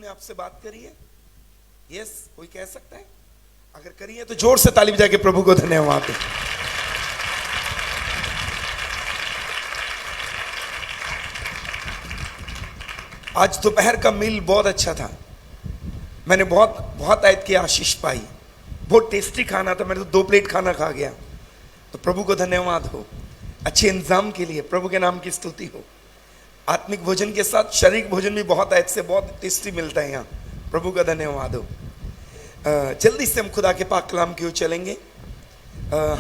में आपसे बात करी है? यस, कोई कह सकता है? अगर करी है तो जोर से ताली बजा के प्रभु को धन्यवाद दें। आज दोपहर का मील बहुत अच्छा था। मैंने बहुत आयत की आशीष पाई। बहुत टेस्टी खाना था। मैंने तो 2 प्लेट खाना खा गया। तो प्रभु को धन्यवाद हो अच्छे इंतजाम के लिए। प्रभु के नाम की स्तुति हो। आत्मिक भोजन के साथ शारीरिक भोजन भी बहुत आयत से बहुत टेस्टी मिलता है यहाँ। प्रभु का धन्यवाद हो। जल्दी से हम खुदा के पाक कलाम की ओर चलेंगे।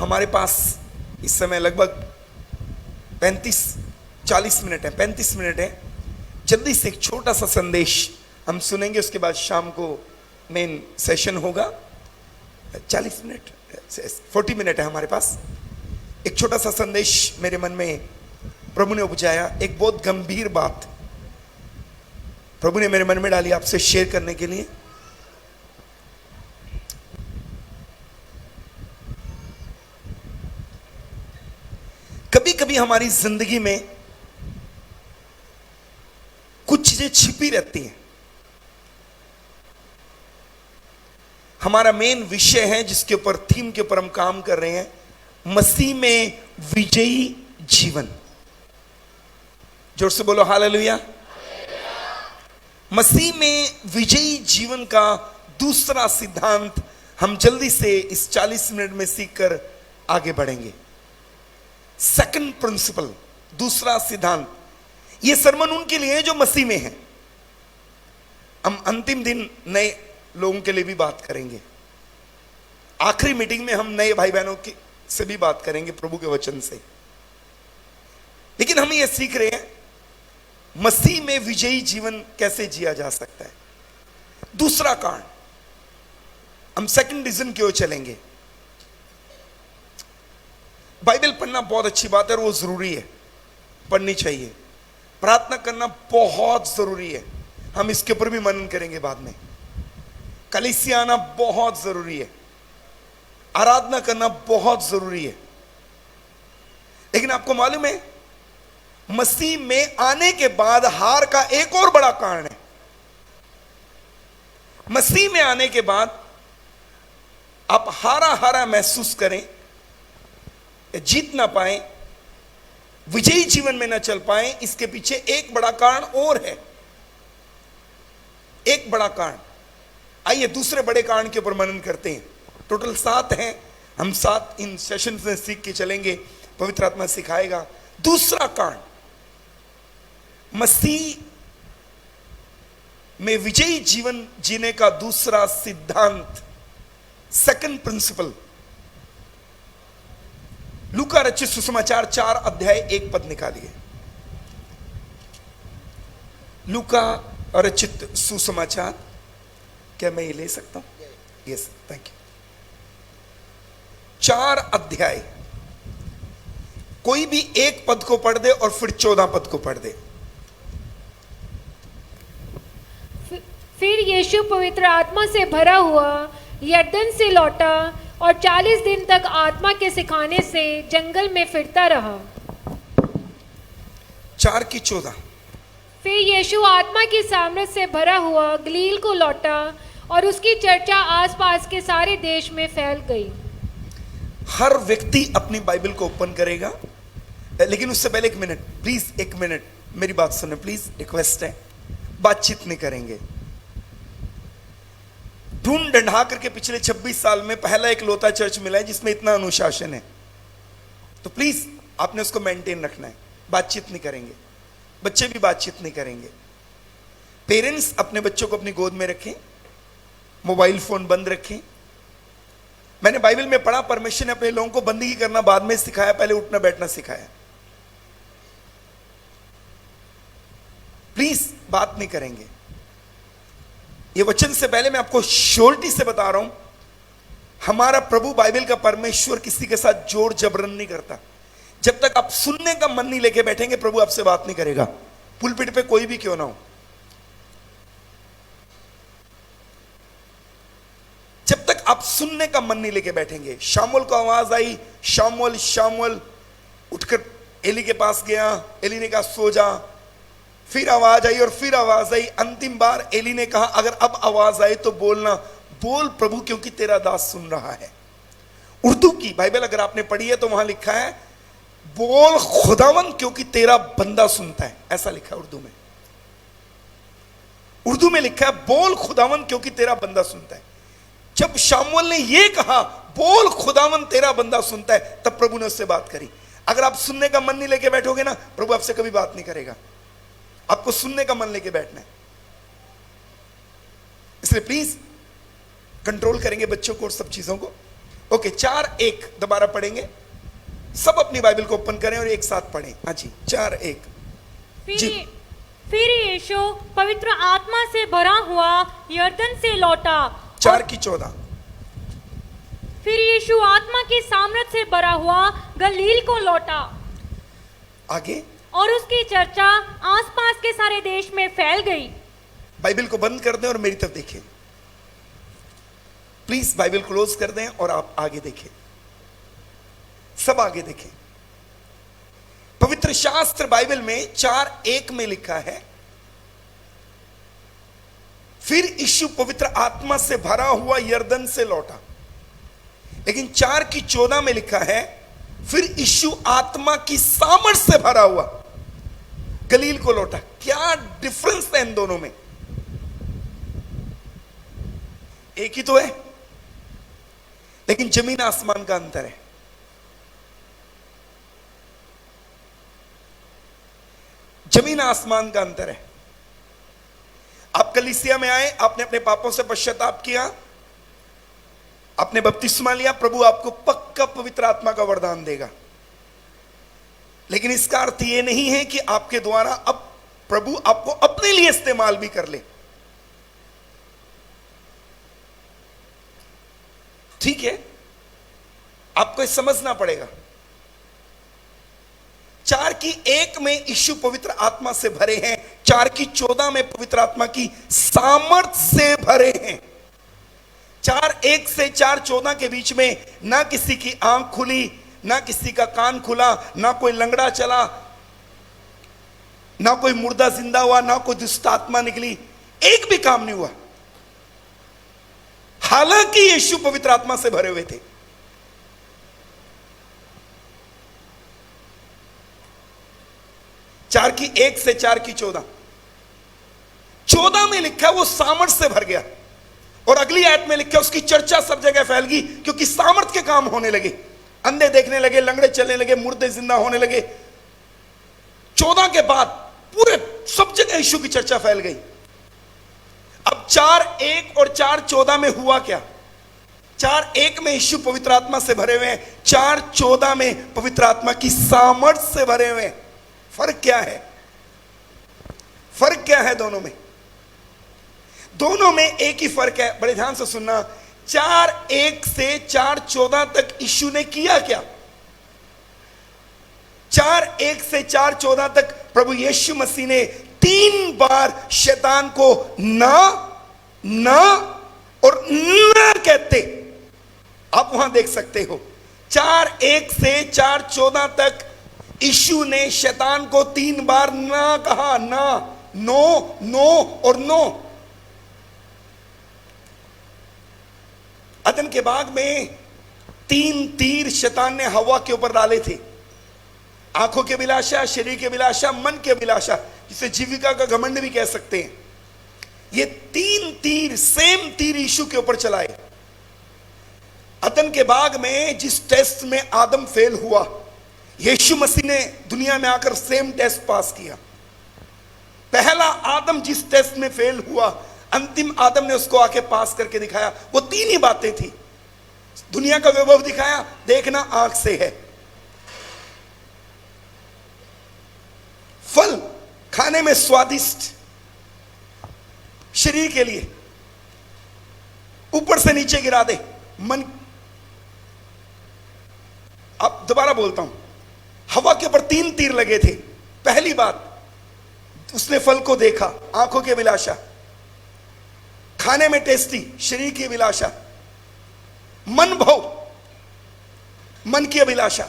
हमारे पास इस समय लगभग 40 मिनट है। 35 मिनट है। जल्दी से एक छोटा सा संदेश हम सुनेंगे। उसके बाद शाम को मेन सेशन होगा। 40 मिनट 40 मिनट है हमारे पास। एक छोटा सा संदेश मेरे मन में प्रभु ने उपजाया। एक बहुत गंभीर बात प्रभु ने मेरे मन में डाली आपसे शेयर करने के लिए। कभी कभी हमारी जिंदगी में कुछ चीजें छिपी रहती हैं। हमारा मेन विषय है जिसके ऊपर थीम के ऊपर हम काम कर रहे हैं, मसीह में विजयी जीवन। जोर से बोलो हालेलुया। मसीह में विजयी जीवन का दूसरा सिद्धांत हम जल्दी से इस 40 मिनट में सीखकर आगे बढ़ेंगे। सेकंड प्रिंसिपल, दूसरा सिद्धांत। यह सरमन उनके लिए है जो मसीह में है। हम अंतिम दिन नए लोगों के लिए भी बात करेंगे। आखिरी मीटिंग में हम नए भाई बहनों की से भी बात करेंगे प्रभु के वचन से। लेकिन हम ये सीख रहे हैं मसीह में विजयी जीवन कैसे जिया जा सकता है। दूसरा कारण, हम सेकंड रीजन की ओर चलेंगे। बाइबल पढ़ना बहुत अच्छी बात है और वो जरूरी है, पढ़नी चाहिए। प्रार्थना करना बहुत जरूरी है। हम इसके ऊपर भी मनन करेंगे बाद में। कलीसिया आना बहुत जरूरी है। आराधना करना बहुत जरूरी है। लेकिन आपको मालूम है मसीह में आने के बाद हार का एक और बड़ा कारण है। मसीह में आने के बाद आप हारा हारा महसूस करें, जीत ना पाए, विजयी जीवन में ना चल पाए, इसके पीछे एक बड़ा कारण और है। एक बड़ा कारण। आइए दूसरे बड़े कारण के ऊपर मनन करते हैं। टोटल 7 हैं। हम 7 इन सेशन में सीख के चलेंगे। पवित्र आत्मा सिखाएगा। दूसरा कारण, मसीह में विजयी जीवन जीने का दूसरा सिद्धांत, सेकंड प्रिंसिपल। लूका रचित सुसमाचार 4 अध्याय 1 पद निकालिए। लूका रचित सुसमाचार, क्या मैं ये ले सकता हूं? Yes, thank you. 4 अध्याय, कोई भी एक पद को पढ़ दे और फिर 14 पद को पढ़ दे। फिर यीशु पवित्र आत्मा से भरा हुआ यरदन से लौटा और 40 दिन तक आत्मा के सिखाने से जंगल में फिरता रहा। 4 की 14। फिर यीशु आत्मा की सामर्थ से भरा हुआ गलील को लौटा और उसकी चर्चा आसपास के सारे देश में फैल गई। हर व्यक्ति अपनी बाइबल को ओपन करेगा। लेकिन उससे पहले 1 मिनट प्लीज, 1 मिनट मेरी बात सुने प्लीज, रिक्वेस्ट है। बातचीत नहीं करेंगे। ढूंढ ढंढा करके पिछले 26 साल में पहला एक लोता चर्च मिला है जिसमें इतना अनुशासन है। तो प्लीज आपने उसको मेंटेन रखना है। बातचीत नहीं करेंगे। बच्चे भी बातचीत नहीं करेंगे। पेरेंट्स अपने बच्चों को अपनी गोद में रखें। मोबाइल फोन बंद रखें। मैंने बाइबल में पढ़ा परमेश्वर ने अपने लोगों को बंदगी करना बाद में सिखाया, पहले उठना बैठना सिखाया। प्लीज बात नहीं करेंगे। ये वचन से पहले मैं आपको श्योरिटी से बता रहा हूं, हमारा प्रभु बाइबल का परमेश्वर किसी के साथ जोर जबरन नहीं करता। जब तक आप सुनने का मन नहीं लेके बैठेंगे प्रभु आपसे बात नहीं करेगा। पुलपिट पे कोई भी क्यों ना हो। जब तक आप सुनने का मन नहीं लेके बैठेंगे। शामुएल को आवाज आई, शामुएल शामुएल, उठकर एली के पास गया। एली ने कहा सो जा। फिर आवाज आई और फिर आवाज आई। अंतिम बार एली ने कहा अगर अब आवाज आए तो बोलना, बोल प्रभु क्योंकि तेरा दास सुन रहा है। उर्दू की बाइबल अगर आपने पढ़ी है तो वहां लिखा है बोल खुदावन क्योंकि तेरा बंदा सुनता है, ऐसा लिखा है उर्दू में। उर्दू में लिखा है बोल खुदावन क्योंकि तेरा बंदा सुनता है। जब शामुएल ने यह कहा बोल खुदावन तेरा बंदा सुनता है, तब प्रभु ने उससे बात करी। अगर आप सुनने का मन नहीं लेके बैठोगे ना, प्रभु आपसे कभी बात नहीं करेगा। आपको सुनने का मन लेके बैठना है। इसलिए प्लीज कंट्रोल करेंगे बच्चों को और सब चीजों को। ओके, 4:1 दोबारा पढ़ेंगे। सब अपनी बाइबल को ओपन करें और एक साथ पढ़ें। हाँ जी, 4:1। फिर यीशु पवित्र आत्मा से भरा हुआ यरदन से लौटा। 4:14। फिर यीशु आत्मा की सामर्थ से भरा हुआ गलील को लौटा। आगे। और उसकी चर्चा आसपास के सारे देश में फैल गई। बाइबल को बंद कर दें और मेरी तरफ देखें प्लीज। बाइबल क्लोज कर दें और आप आगे देखें, सब आगे देखें। पवित्र शास्त्र बाइबल में 4:1 में लिखा है फिर यीशु पवित्र आत्मा से भरा हुआ यरदन से लौटा। लेकिन 4:14 में लिखा है फिर यीशु आत्मा की सामर्थ से भरा हुआ गलील को लौटा। क्या डिफरेंस है इन दोनों में? एक ही तो है, लेकिन जमीन आसमान का अंतर है। जमीन आसमान का अंतर है। आप कलीसिया में आए, आपने अपने पापों से पश्चाताप किया, आपने बपतिस्मा लिया, प्रभु आपको पक्का पवित्र आत्मा का वरदान देगा। लेकिन इसका अर्थ यह नहीं है कि आपके द्वारा अब प्रभु आपको अपने लिए इस्तेमाल भी कर ले। ठीक है, आपको ये समझना पड़ेगा। 4:1 में यीशु पवित्र आत्मा से भरे हैं, 4:14 में पवित्र आत्मा की सामर्थ से भरे हैं। 4:1 से 4:14 के बीच में ना किसी की आंख खुली, ना किसी का कान खुला, ना कोई लंगड़ा चला, ना कोई मुर्दा जिंदा हुआ, ना कोई दुष्ट आत्मा निकली, एक भी काम नहीं हुआ। हालांकि यीशु पवित्र आत्मा से भरे हुए थे। चार की 1 से 4:14 14 में लिखा वो सामर्थ से भर गया, और अगली आयत में लिखा उसकी चर्चा सब जगह फैल गई क्योंकि सामर्थ के काम होने लगे। अंधे देखने लगे, लंगड़े चलने लगे, मुर्दे जिंदा होने लगे। 14 के बाद पूरे सब जगह यीशु की चर्चा फैल गई। अब 4:1 और 4:14 में हुआ क्या? 4:1 में यीशु पवित्र आत्मा से भरे हुए हैं, 4:14 में पवित्र आत्मा की सामर्थ से भरे हुए हैं। फर्क क्या है? फर्क क्या है दोनों में? दोनों में एक ही फर्क है, बड़े ध्यान से सुनना। 4:1 से 4:14 तक यीशु ने किया क्या? 4:1 से 4:14 तक प्रभु यीशु मसीह ने 3 बार शैतान को ना ना और ना कहते, आप वहां देख सकते हो। 4:1 से 4:14 तक यीशु ने शैतान को 3 बार ना कहा, ना, नो, नो और नो। अदन के बाग में 3 तीर शैतान ने हवा के ऊपर डाले थे। आंखों के अभिलाषा, शरीर के अभिलाषा, मन के अभिलाषा, जिसे जीविका का घमंड भी कह सकते हैं। ये 3 तीर, सेम तीर यीशु के ऊपर चलाए। अदन के बाग में जिस टेस्ट में आदम फेल हुआ, यीशु मसीह ने दुनिया में आकर सेम टेस्ट पास किया। पहला आदम जिस टेस्ट में फेल हुआ, अंतिम आदम ने उसको आके पास करके दिखाया। वो 3 ही बातें थी। दुनिया का वैभव दिखाया, देखना आंख से है। फल खाने में स्वादिष्ट, शरीर के लिए, ऊपर से नीचे गिरा दे मन। अब दोबारा बोलता हूं, हवा के ऊपर 3 तीर लगे थे। पहली बात, उसने फल को देखा, आंखों की अभिलाषा, खाने में टेस्टी, शरीर की अभिलाषा, मन भव, मन की अभिलाषा।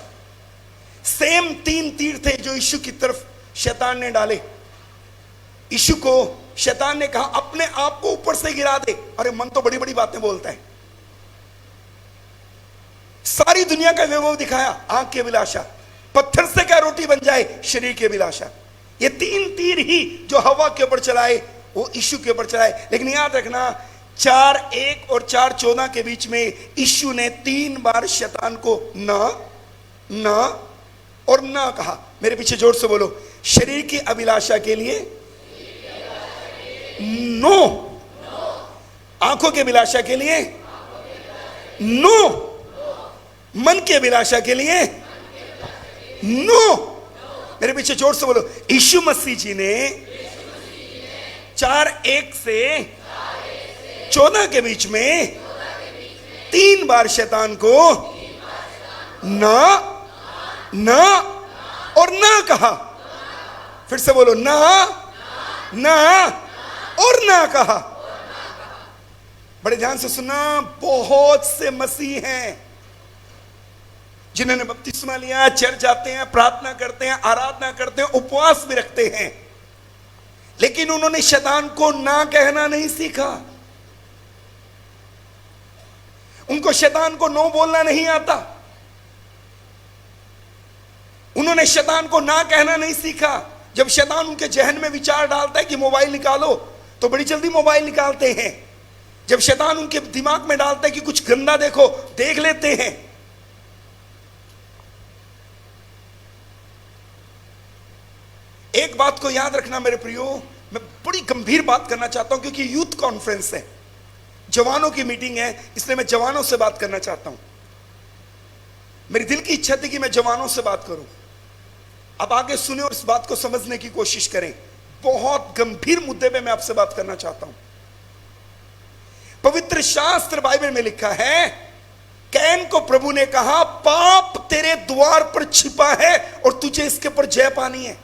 सेम 3 तीर थे जो यीशु की तरफ शैतान ने डाले। यीशु को शैतान ने कहा अपने आप को ऊपर से गिरा दे। अरे मन तो बड़ी बड़ी बातें बोलता है। सारी दुनिया का वैभव दिखाया, आंख की अभिलाषा, पत्थर से क्या रोटी बन जाए, शरीर की अभिलाषा। ये 3 तीर ही जो हवा के ऊपर चलाए वो यीशु के ऊपर चलाए। लेकिन याद रखना 4:1 और 4:14 के बीच में यीशु ने 3 बार शैतान को ना ना और ना कहा। मेरे पीछे जोर से बोलो, शरीर की अभिलाषा के लिए नो, आंखों की अभिलाषा के लिए नो, मन की अभिलाषा के लिए नो। मेरे पीछे जोर से बोलो, यीशु मसीह जी ने 4:1 से 14 के बीच में 3 बार शैतान को ना ना और ना कहा। फिर से बोलो, ना ना और ना कहा। बड़े ध्यान से सुनना, बहुत से मसीह हैं जिन्होंने बपतिस्मा लिया, चर्च जाते हैं, प्रार्थना करते हैं, आराधना करते हैं, उपवास भी रखते हैं, लेकिन उन्होंने शैतान को ना कहना नहीं सीखा। उनको शैतान को नो बोलना नहीं आता। उन्होंने शैतान को ना कहना नहीं सीखा। जब शैतान उनके जहन में विचार डालता है कि मोबाइल निकालो, तो बड़ी जल्दी मोबाइल निकालते हैं। जब शैतान उनके दिमाग में डालता है कि कुछ गंदा देखो, देख लेते हैं। एक बात को याद रखना मेरे प्रियो, मैं बड़ी गंभीर बात करना चाहता हूं, क्योंकि यूथ कॉन्फ्रेंस है, जवानों की मीटिंग है, इसलिए मैं जवानों से बात करना चाहता हूं। मेरी दिल की इच्छा थी कि मैं जवानों से बात करूं। अब आगे सुने और इस बात को समझने की कोशिश करें। बहुत गंभीर मुद्दे पे मैं आपसे बात करना चाहता हूं। पवित्र शास्त्र बाइबल में लिखा है, कैन को प्रभु ने कहा पाप तेरे द्वार पर छिपा है और तुझे इसके ऊपर जय पानी है।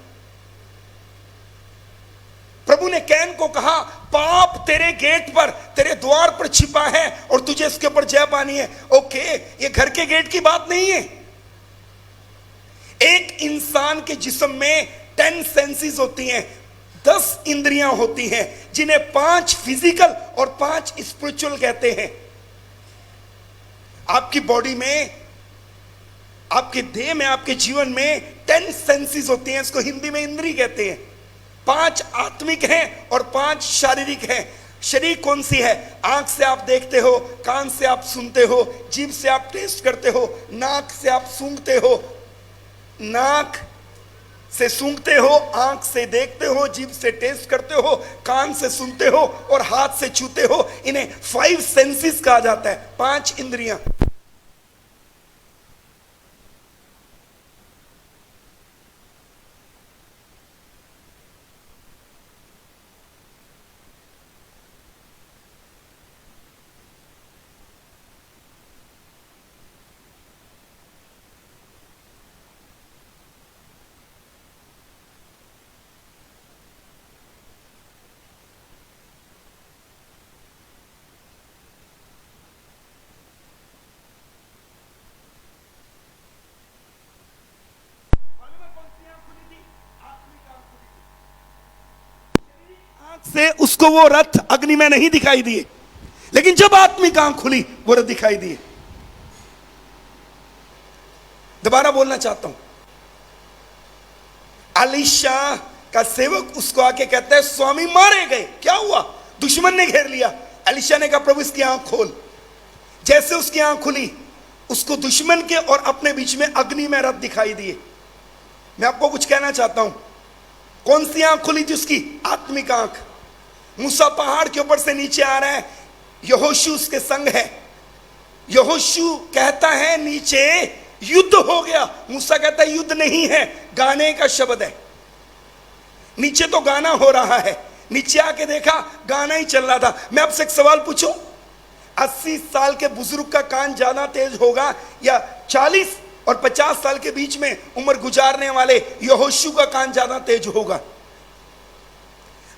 प्रभु ने कैन को कहा पाप तेरे गेट पर, तेरे द्वार पर छिपा है और तुझे इसके ऊपर जय पानी है। ओके, ये घर के गेट की बात नहीं है। एक इंसान के जिस्म में 10 सेंसेस होती हैं, 10 इंद्रियां होती हैं, जिन्हें 5 फिजिकल और 5 स्पिरिचुअल कहते हैं। आपकी बॉडी में, आपके देह में, आपके जीवन में 10 सेंसेस होती हैं। इसको हिंदी में इंद्री कहते हैं। 5 आत्मिक हैं और 5 शारीरिक हैं। शरीर कौन सी है? आंख से आप देखते हो, कान से आप सुनते हो, जीभ से आप टेस्ट करते हो, नाक से आप सूंघते हो, नाक से सूंघते हो, आंख से देखते हो, जीभ से टेस्ट करते हो, कान से सुनते हो और हाथ से छूते हो। इन्हें 5 सेंसेस कहा जाता है, 5 इंद्रियां। से उसको वो रथ अग्नि में नहीं दिखाई दिए, लेकिन जब आत्मिक आंख खुली वो रथ दिखाई दिए। दोबारा बोलना चाहता हूं, अलीशा का सेवक उसको आके कहता है स्वामी मारे गए। क्या हुआ? दुश्मन ने घेर लिया। अलीशा ने कहा प्रभु इसकी आंख खोल। जैसे उसकी आंख खुली, उसको दुश्मन के और अपने बीच में अग्नि में रथ दिखाई दिए। मैं आपको कुछ कहना चाहता हूं, कौन सी आंख खुली थी उसकी? आत्मिक आंख। मूसा पहाड़ के ऊपर से नीचे आ रहा है, यहोशू उसके संग है। यहोशू कहता है नीचे युद्ध हो गया, मूसा कहता है युद्ध नहीं है, गाने का शब्द है। नीचे तो गाना हो रहा है, नीचे आके देखा गाना ही चल रहा था। मैं आपसे एक सवाल पूछूं, 80 साल के बुजुर्ग का कान ज्यादा तेज होगा या 40 और 50 साल के बीच में उम्र गुजारने वाले यहोशू का कान ज्यादा तेज होगा?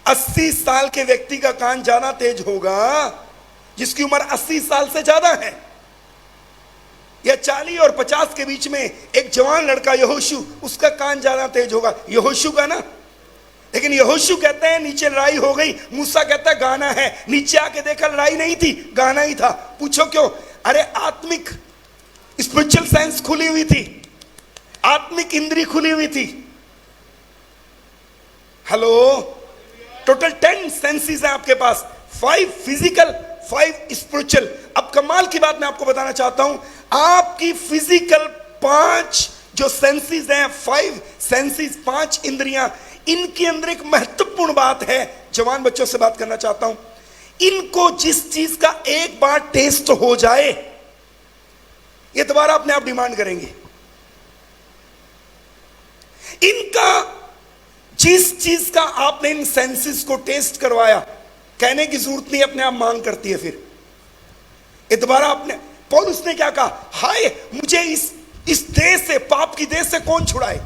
80 साल के व्यक्ति का कान ज्यादा तेज होगा जिसकी उम्र 80 साल से ज्यादा है, या 40 और 50 के बीच में एक जवान लड़का यहोशू, उसका कान ज्यादा तेज होगा? यहोशू का ना। लेकिन यहोशू कहते हैं नीचे लड़ाई हो गई, मूसा कहता है गाना है, नीचे आके देखा लड़ाई नहीं थी, गाना ही था। पूछो क्यों? अरे आत्मिक स्पिरिचुअल सेंस खुली हुई थी, आत्मिक इंद्री खुली हुई थी। हेलो, टोटल 10 सेंसेस हैं आपके पास, 5 फिजिकल, 5 स्पिरिचुअल। अब कमाल की बात मैं आपको बताना चाहता हूं, आपकी फिजिकल 5 जो सेंसेस हैं, 5 सेंसेस, 5 इंद्रियां, इनके अंदर एक महत्वपूर्ण बात है। जवान बच्चों से बात करना चाहता हूं, इनको जिस चीज का एक बार टेस्ट हो जाए, ये दोबारा अपने आप डिमांड करेंगे। इनका जिस चीज का आपने इन सेंसेस को टेस्ट करवाया, कहने की जरूरत नहीं, अपने आप मांग करती है। फिर ये दोबारा अपने, पौलुस ने क्या कहा? हाय मुझे इस देह से, पाप की देह से कौन छुड़ाए?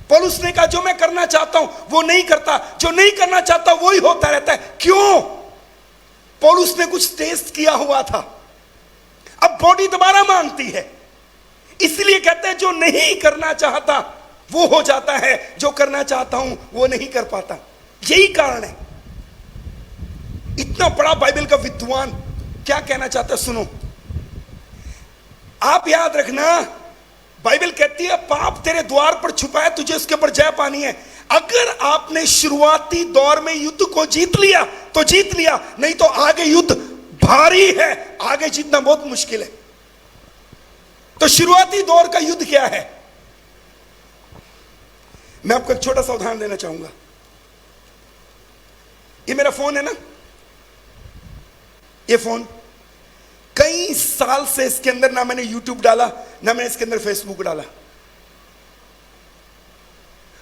पौलुस ने कहा जो मैं करना चाहता हूं वो नहीं करता, जो नहीं करना चाहता वही होता रहता है। क्यों? पौलुस ने कुछ टेस्ट किया हुआ था, अब बॉडी दोबारा मांगती है, इसलिए कहते हैं जो नहीं करना चाहता वो हो जाता है, जो करना चाहता हूं वो नहीं कर पाता। यही कारण है। इतना बड़ा बाइबल का विद्वान क्या कहना चाहता है, सुनो। आप याद रखना, बाइबल कहती है पाप तेरे द्वार पर छुपा है, तुझे उसके ऊपर जय पानी है। अगर आपने शुरुआती दौर में युद्ध को जीत लिया तो जीत लिया, नहीं तो आगे युद्ध भारी है, आगे जीतना बहुत मुश्किल है। तो शुरुआती दौर का युद्ध क्या है? मैं आपको एक छोटा सा उदाहरण देना चाहूंगा। ये मेरा फोन है ना, ये फोन कई साल से इसके अंदर ना मैंने YouTube डाला, ना मैंने इसके अंदर Facebook डाला।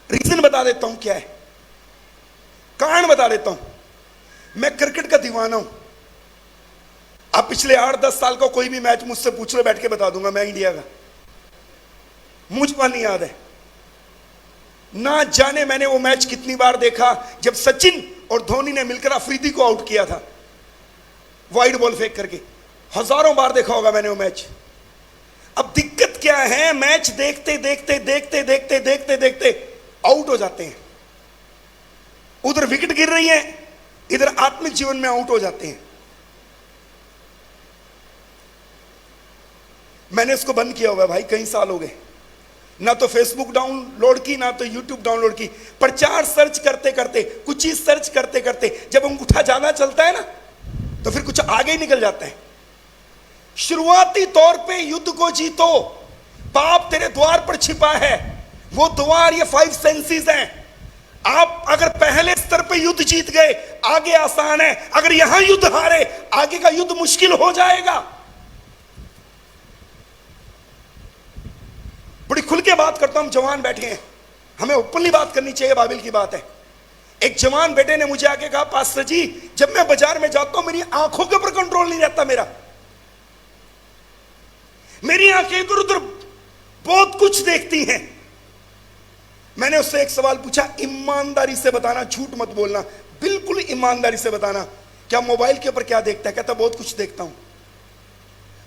रीजन बता देता हूं क्या है, कारण बता देता हूं। मैं क्रिकेट का दीवाना हूं। आप पिछले 8-10 साल का कोई भी मैच मुझसे पूछ लो, बैठ के बता दूंगा मैं इंडिया का, मुझे नहीं याद है। ना जाने मैंने वो मैच कितनी बार देखा, जब सचिन और धोनी ने मिलकर अफरीदी को आउट किया था वाइड बॉल फेंक करके, हजारों बार देखा होगा मैंने वो मैच। अब दिक्कत क्या है, मैच देखते देखते देखते देखते देखते देखते आउट हो जाते हैं। उधर विकेट गिर रही है, इधर आत्मिक जीवन में आउट हो जाते हैं। मैंने इसको बंद किया हुआ है भाई, कई साल हो गए। ना तो फेसबुक डाउनलोड की, ना तो यूट्यूब डाउनलोड की। प्रचार सर्च करते करते, कुछ चीज सर्च करते करते, जब अंगूठा ज्यादा चलता है ना, तो फिर कुछ आगे ही निकल जाता है। शुरुआती तौर पे युद्ध को जीतो, पाप तेरे द्वार पर छिपा है। वो द्वार, ये 5 सेंसेस हैं। आप अगर पहले स्तर पे युद्ध जीत गए, आगे आसान है। अगर यहां युद्ध हारे, आगे का युद्ध मुश्किल हो जाएगा। बड़ी खुल के बात करता हूं, हम जवान बैठे हैं, हमें ओपनली बात करनी चाहिए, बाइबल की बात है। एक जवान बेटे ने मुझे आके कहा, पास्टर जी जब मैं बाजार में जाता हूं मेरी आंखों के ऊपर कंट्रोल नहीं रहता, मेरी आंखें इधर उधर बहुत कुछ देखती हैं। मैंने उससे एक सवाल पूछा, ईमानदारी से बताना, झूठ मत बोलना, बिल्कुल ईमानदारी से बताना, क्या मोबाइल के ऊपर क्या देखता है? कहता बहुत कुछ देखता हूं।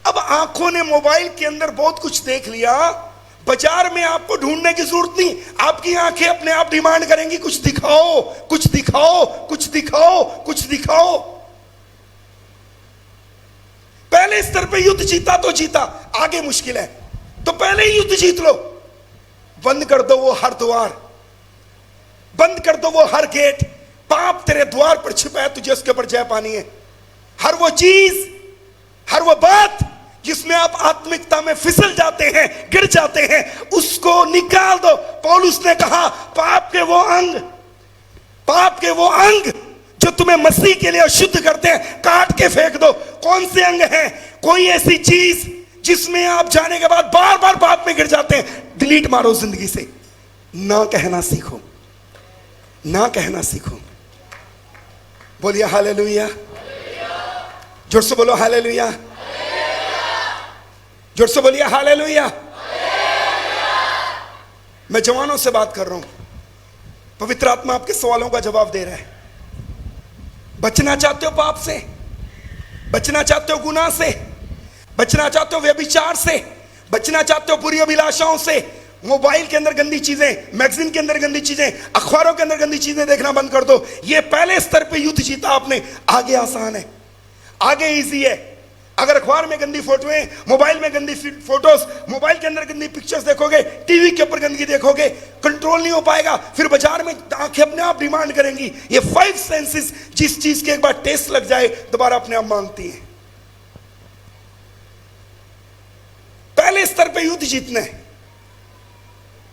अब आंखों ने मोबाइल के अंदर बहुत कुछ देख लिया, बाजार में आपको ढूंढने की जरूरत नहीं, आपकी आंखें अपने आप डिमांड करेंगी कुछ दिखाओ, कुछ दिखाओ, कुछ दिखाओ, कुछ दिखाओ। पहले स्तर पे युद्ध जीता तो जीता, आगे मुश्किल है, तो पहले ही युद्ध जीत लो। बंद कर दो वो हर द्वार, बंद कर दो वो हर गेट। पाप तेरे द्वार पर छिपा है, तुझे उसके ऊपर जय पानी है। हर वो चीज, हर वो बात जिसमें आप आत्मिकता में फिसल जाते हैं, गिर जाते हैं, उसको निकाल दो। पौलुस ने कहा पाप के वो अंग जो तुम्हें मसीह के लिए अशुद्ध करते हैं, काट के फेंक दो। कौन से अंग हैं? कोई ऐसी चीज जिसमें आप जाने के बाद बार बार पाप में गिर जाते हैं, डिलीट मारो जिंदगी से। ना कहना सीखो, ना कहना सीखो। बोलिए हालेलुया, जोर से बोलो हालेलुया, जोर से बोलिए हालेलुया। मैं जवानों से बात कर रहा हूं, पवित्र आत्मा आपके सवालों का जवाब दे रहा है। बचना चाहते हो पाप से, बचना चाहते हो गुनाह से, बचना चाहते हो व्यभिचार से, बचना चाहते हो बुरी अभिलाषाओं से, मोबाइल के अंदर गंदी चीजें, मैगजीन के अंदर गंदी चीजें, अखबारों के अंदर गंदी चीजें देखना बंद कर दो। ये पहले स्तर पे युद्ध जीता आपने, आगे आसान है, आगे इजी है। अगर अखबार में गंदी फोटोएं, मोबाइल में गंदी फोटोज, मोबाइल के अंदर गंदी पिक्चर्स देखोगे, टीवी के ऊपर गंदगी देखोगे, कंट्रोल नहीं हो पाएगा। फिर बाजार में आंखें अपने आप डिमांड करेंगी। ये 5 सेंसेस जिस चीज के एक बार टेस्ट लग जाए दोबारा अपने आप मांगती है। पहले स्तर पे युद्ध जीतना है,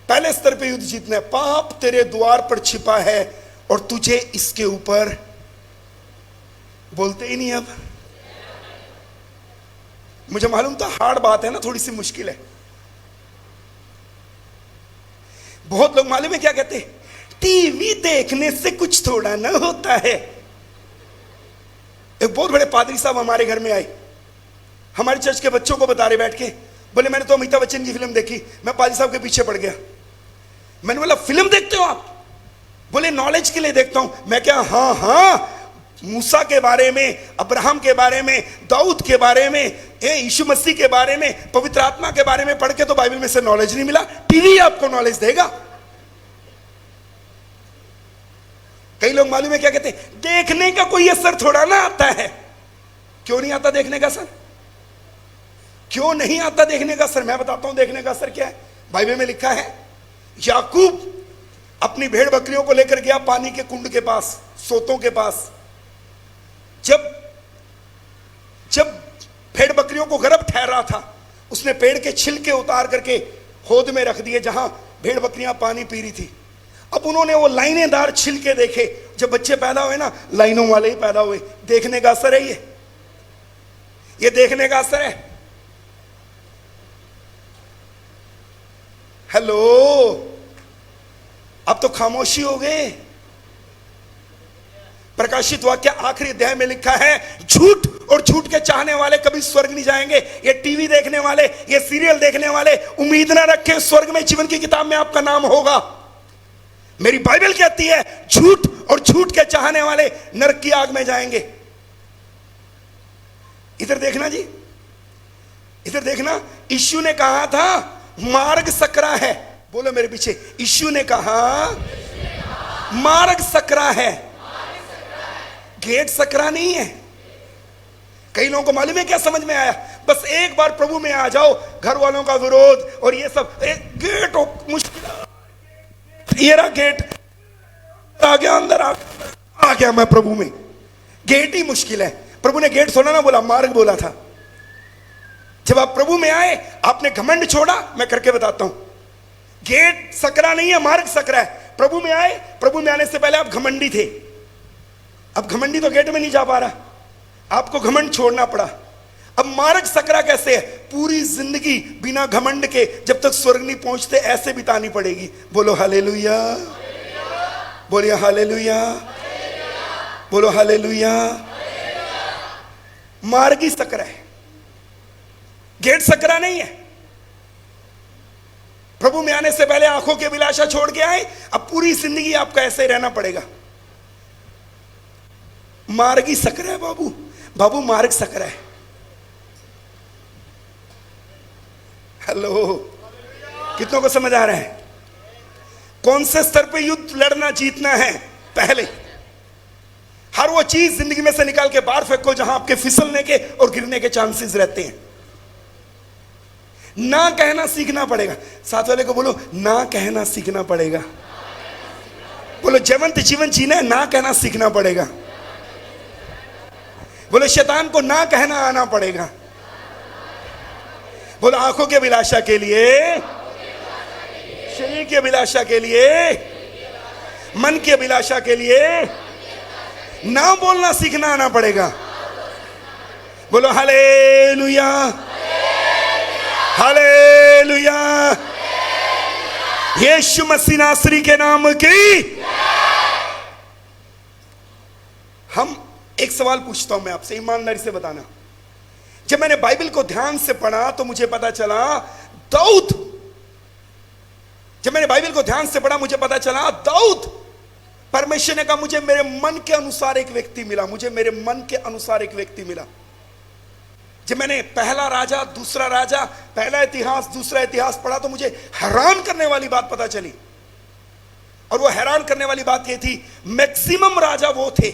पहले स्तर पे युद्ध जीतना है। पाप तेरे द्वार पर छिपा है और तुझे इसके ऊपर, बोलते ही नहीं अब। मुझे मालूम था हार्ड बात है ना, थोड़ी सी मुश्किल है। बहुत लोग मालूम है क्या कहते हैं, टीवी देखने से कुछ थोड़ा ना होता है। एक बहुत बड़े पादरी साहब हमारे घर में आए, हमारे चर्च के बच्चों को बता रहे बैठ के, बोले मैंने तो अमिताभ बच्चन की फिल्म देखी। मैं पादरी साहब के पीछे पड़ गया। मैंने बोला फिल्म देखते हो आप? बोले नॉलेज के लिए देखता हूं। मैं क्या, हाँ हाँ, मूसा के बारे में, अब्राहम के बारे में, दाऊद के बारे में, यीशु मसीह के बारे में, पवित्र आत्मा के बारे में पढ़ के तो बाइबल में से नॉलेज नहीं मिला। टीवी आपको नॉलेज देगा। कई लोग मालूम है क्या कहते हैं, देखने का कोई असर थोड़ा ना आता है। क्यों नहीं आता देखने का असर? क्यों नहीं आता देखने का असर? मैं बताता हूं देखने का असर क्या है। बाइबल में लिखा है, याकूब अपनी भेड़ बकरियों को लेकर गया पानी के कुंड के पास, सोतों के पास। जब भेड़ बकरियों को गर्भ ठहरा था, उसने पेड़ के छिलके उतार करके होद में रख दिए जहां भेड़ बकरियां पानी पी रही थी। अब उन्होंने वो लाइनेदार छिलके देखे। जब बच्चे पैदा हुए ना, लाइनों वाले ही पैदा हुए। देखने का असर है ये देखने का असर है। हेलो, अब तो खामोशी हो गए। प्रकाशित वाक्य आखिरी अध्याय में लिखा है, झूठ और झूठ के चाहने वाले कभी स्वर्ग नहीं जाएंगे। ये टीवी देखने वाले, ये सीरियल देखने वाले उम्मीद ना रखें स्वर्ग में जीवन की किताब में आपका नाम होगा। मेरी बाइबल कहती है झूठ और झूठ के चाहने वाले नरक की आग में जाएंगे। इधर देखना जी, इधर देखना। यीशु ने कहा था मार्ग सकरा है। बोलो मेरे पीछे, यीशु ने कहा मार्ग सकरा है, गेट सकरा नहीं है। कई लोगों को मालूम है क्या समझ में आया, बस एक बार प्रभु में आ जाओ, घर वालों का विरोध और ये सब, गेट मुश्किल। ये रहा गेट, आ गया अंदर, आ गया मैं प्रभु में। गेट ही मुश्किल है। प्रभु ने गेट थोड़ा ना बोला, मार्ग बोला था। जब आप प्रभु में आए, आपने घमंड छोड़ा। मैं करके बताता हूं, गेट सकरा नहीं है, मार्ग सकरा है। प्रभु में आए, प्रभु में आने से पहले आप घमंडी थे। अब घमंडी तो गेट में नहीं जा पा रहा, आपको घमंड छोड़ना पड़ा। अब मार्ग सकरा कैसे है? पूरी जिंदगी बिना घमंड के जब तक स्वर्ग नहीं पहुंचते ऐसे बितानी पड़ेगी। बोलो हालेलुया, बोलिए हालेलुया, बोलो हालेलुया। मार्ग ही सकरा है, गेट सकरा नहीं है। प्रभु में आने से पहले आंखों की अभिलाषा छोड़ के आए, अब पूरी जिंदगी आपको ऐसे रहना पड़ेगा। मार्ग ही सकरा है बाबू, बाबू मार्ग सकरा है। हेलो, कितनों को समझ आ रहा है? कौन से स्तर पे युद्ध लड़ना जीतना है? पहले हर वो चीज जिंदगी में से निकाल के बाहर फेंको जहां आपके फिसलने के और गिरने के चांसेस रहते हैं। ना कहना सीखना पड़ेगा। साथ वाले को बोलो, ना कहना सीखना पड़ेगा। बोलो जीवंत जीवन जीना है, ना कहना सीखना पड़ेगा। बोलो शैतान को ना कहना आना पड़ेगा। बोलो आंखों की अभिलाषा के लिए, शरीर की अभिलाषा के लिए, मन की अभिलाषा के लिए ना बोलना सीखना आना पड़ेगा। बोलो हालेलुया, हालेलुया। यीशु मसीह नासरी के नाम की। हम एक सवाल पूछता हूं मैं आपसे, ईमानदारी से बताना। जब मैंने बाइबल को ध्यान से पढ़ा तो मुझे पता चला दाऊद, जब मैंने बाइबल को ध्यान से पढ़ा मुझे पता चला दाऊद, परमेश्वर ने कहा मुझे मेरे मन के अनुसार एक व्यक्ति मिला, मुझे मेरे मन के अनुसार एक व्यक्ति मिला। जब मैंने पहला राजा दूसरा राजा, पहला इतिहास दूसरा इतिहास पढ़ा तो मुझे हैरान करने वाली बात पता चली। और वो हैरान करने वाली बात ये थी, मैक्सिमम राजा वो थे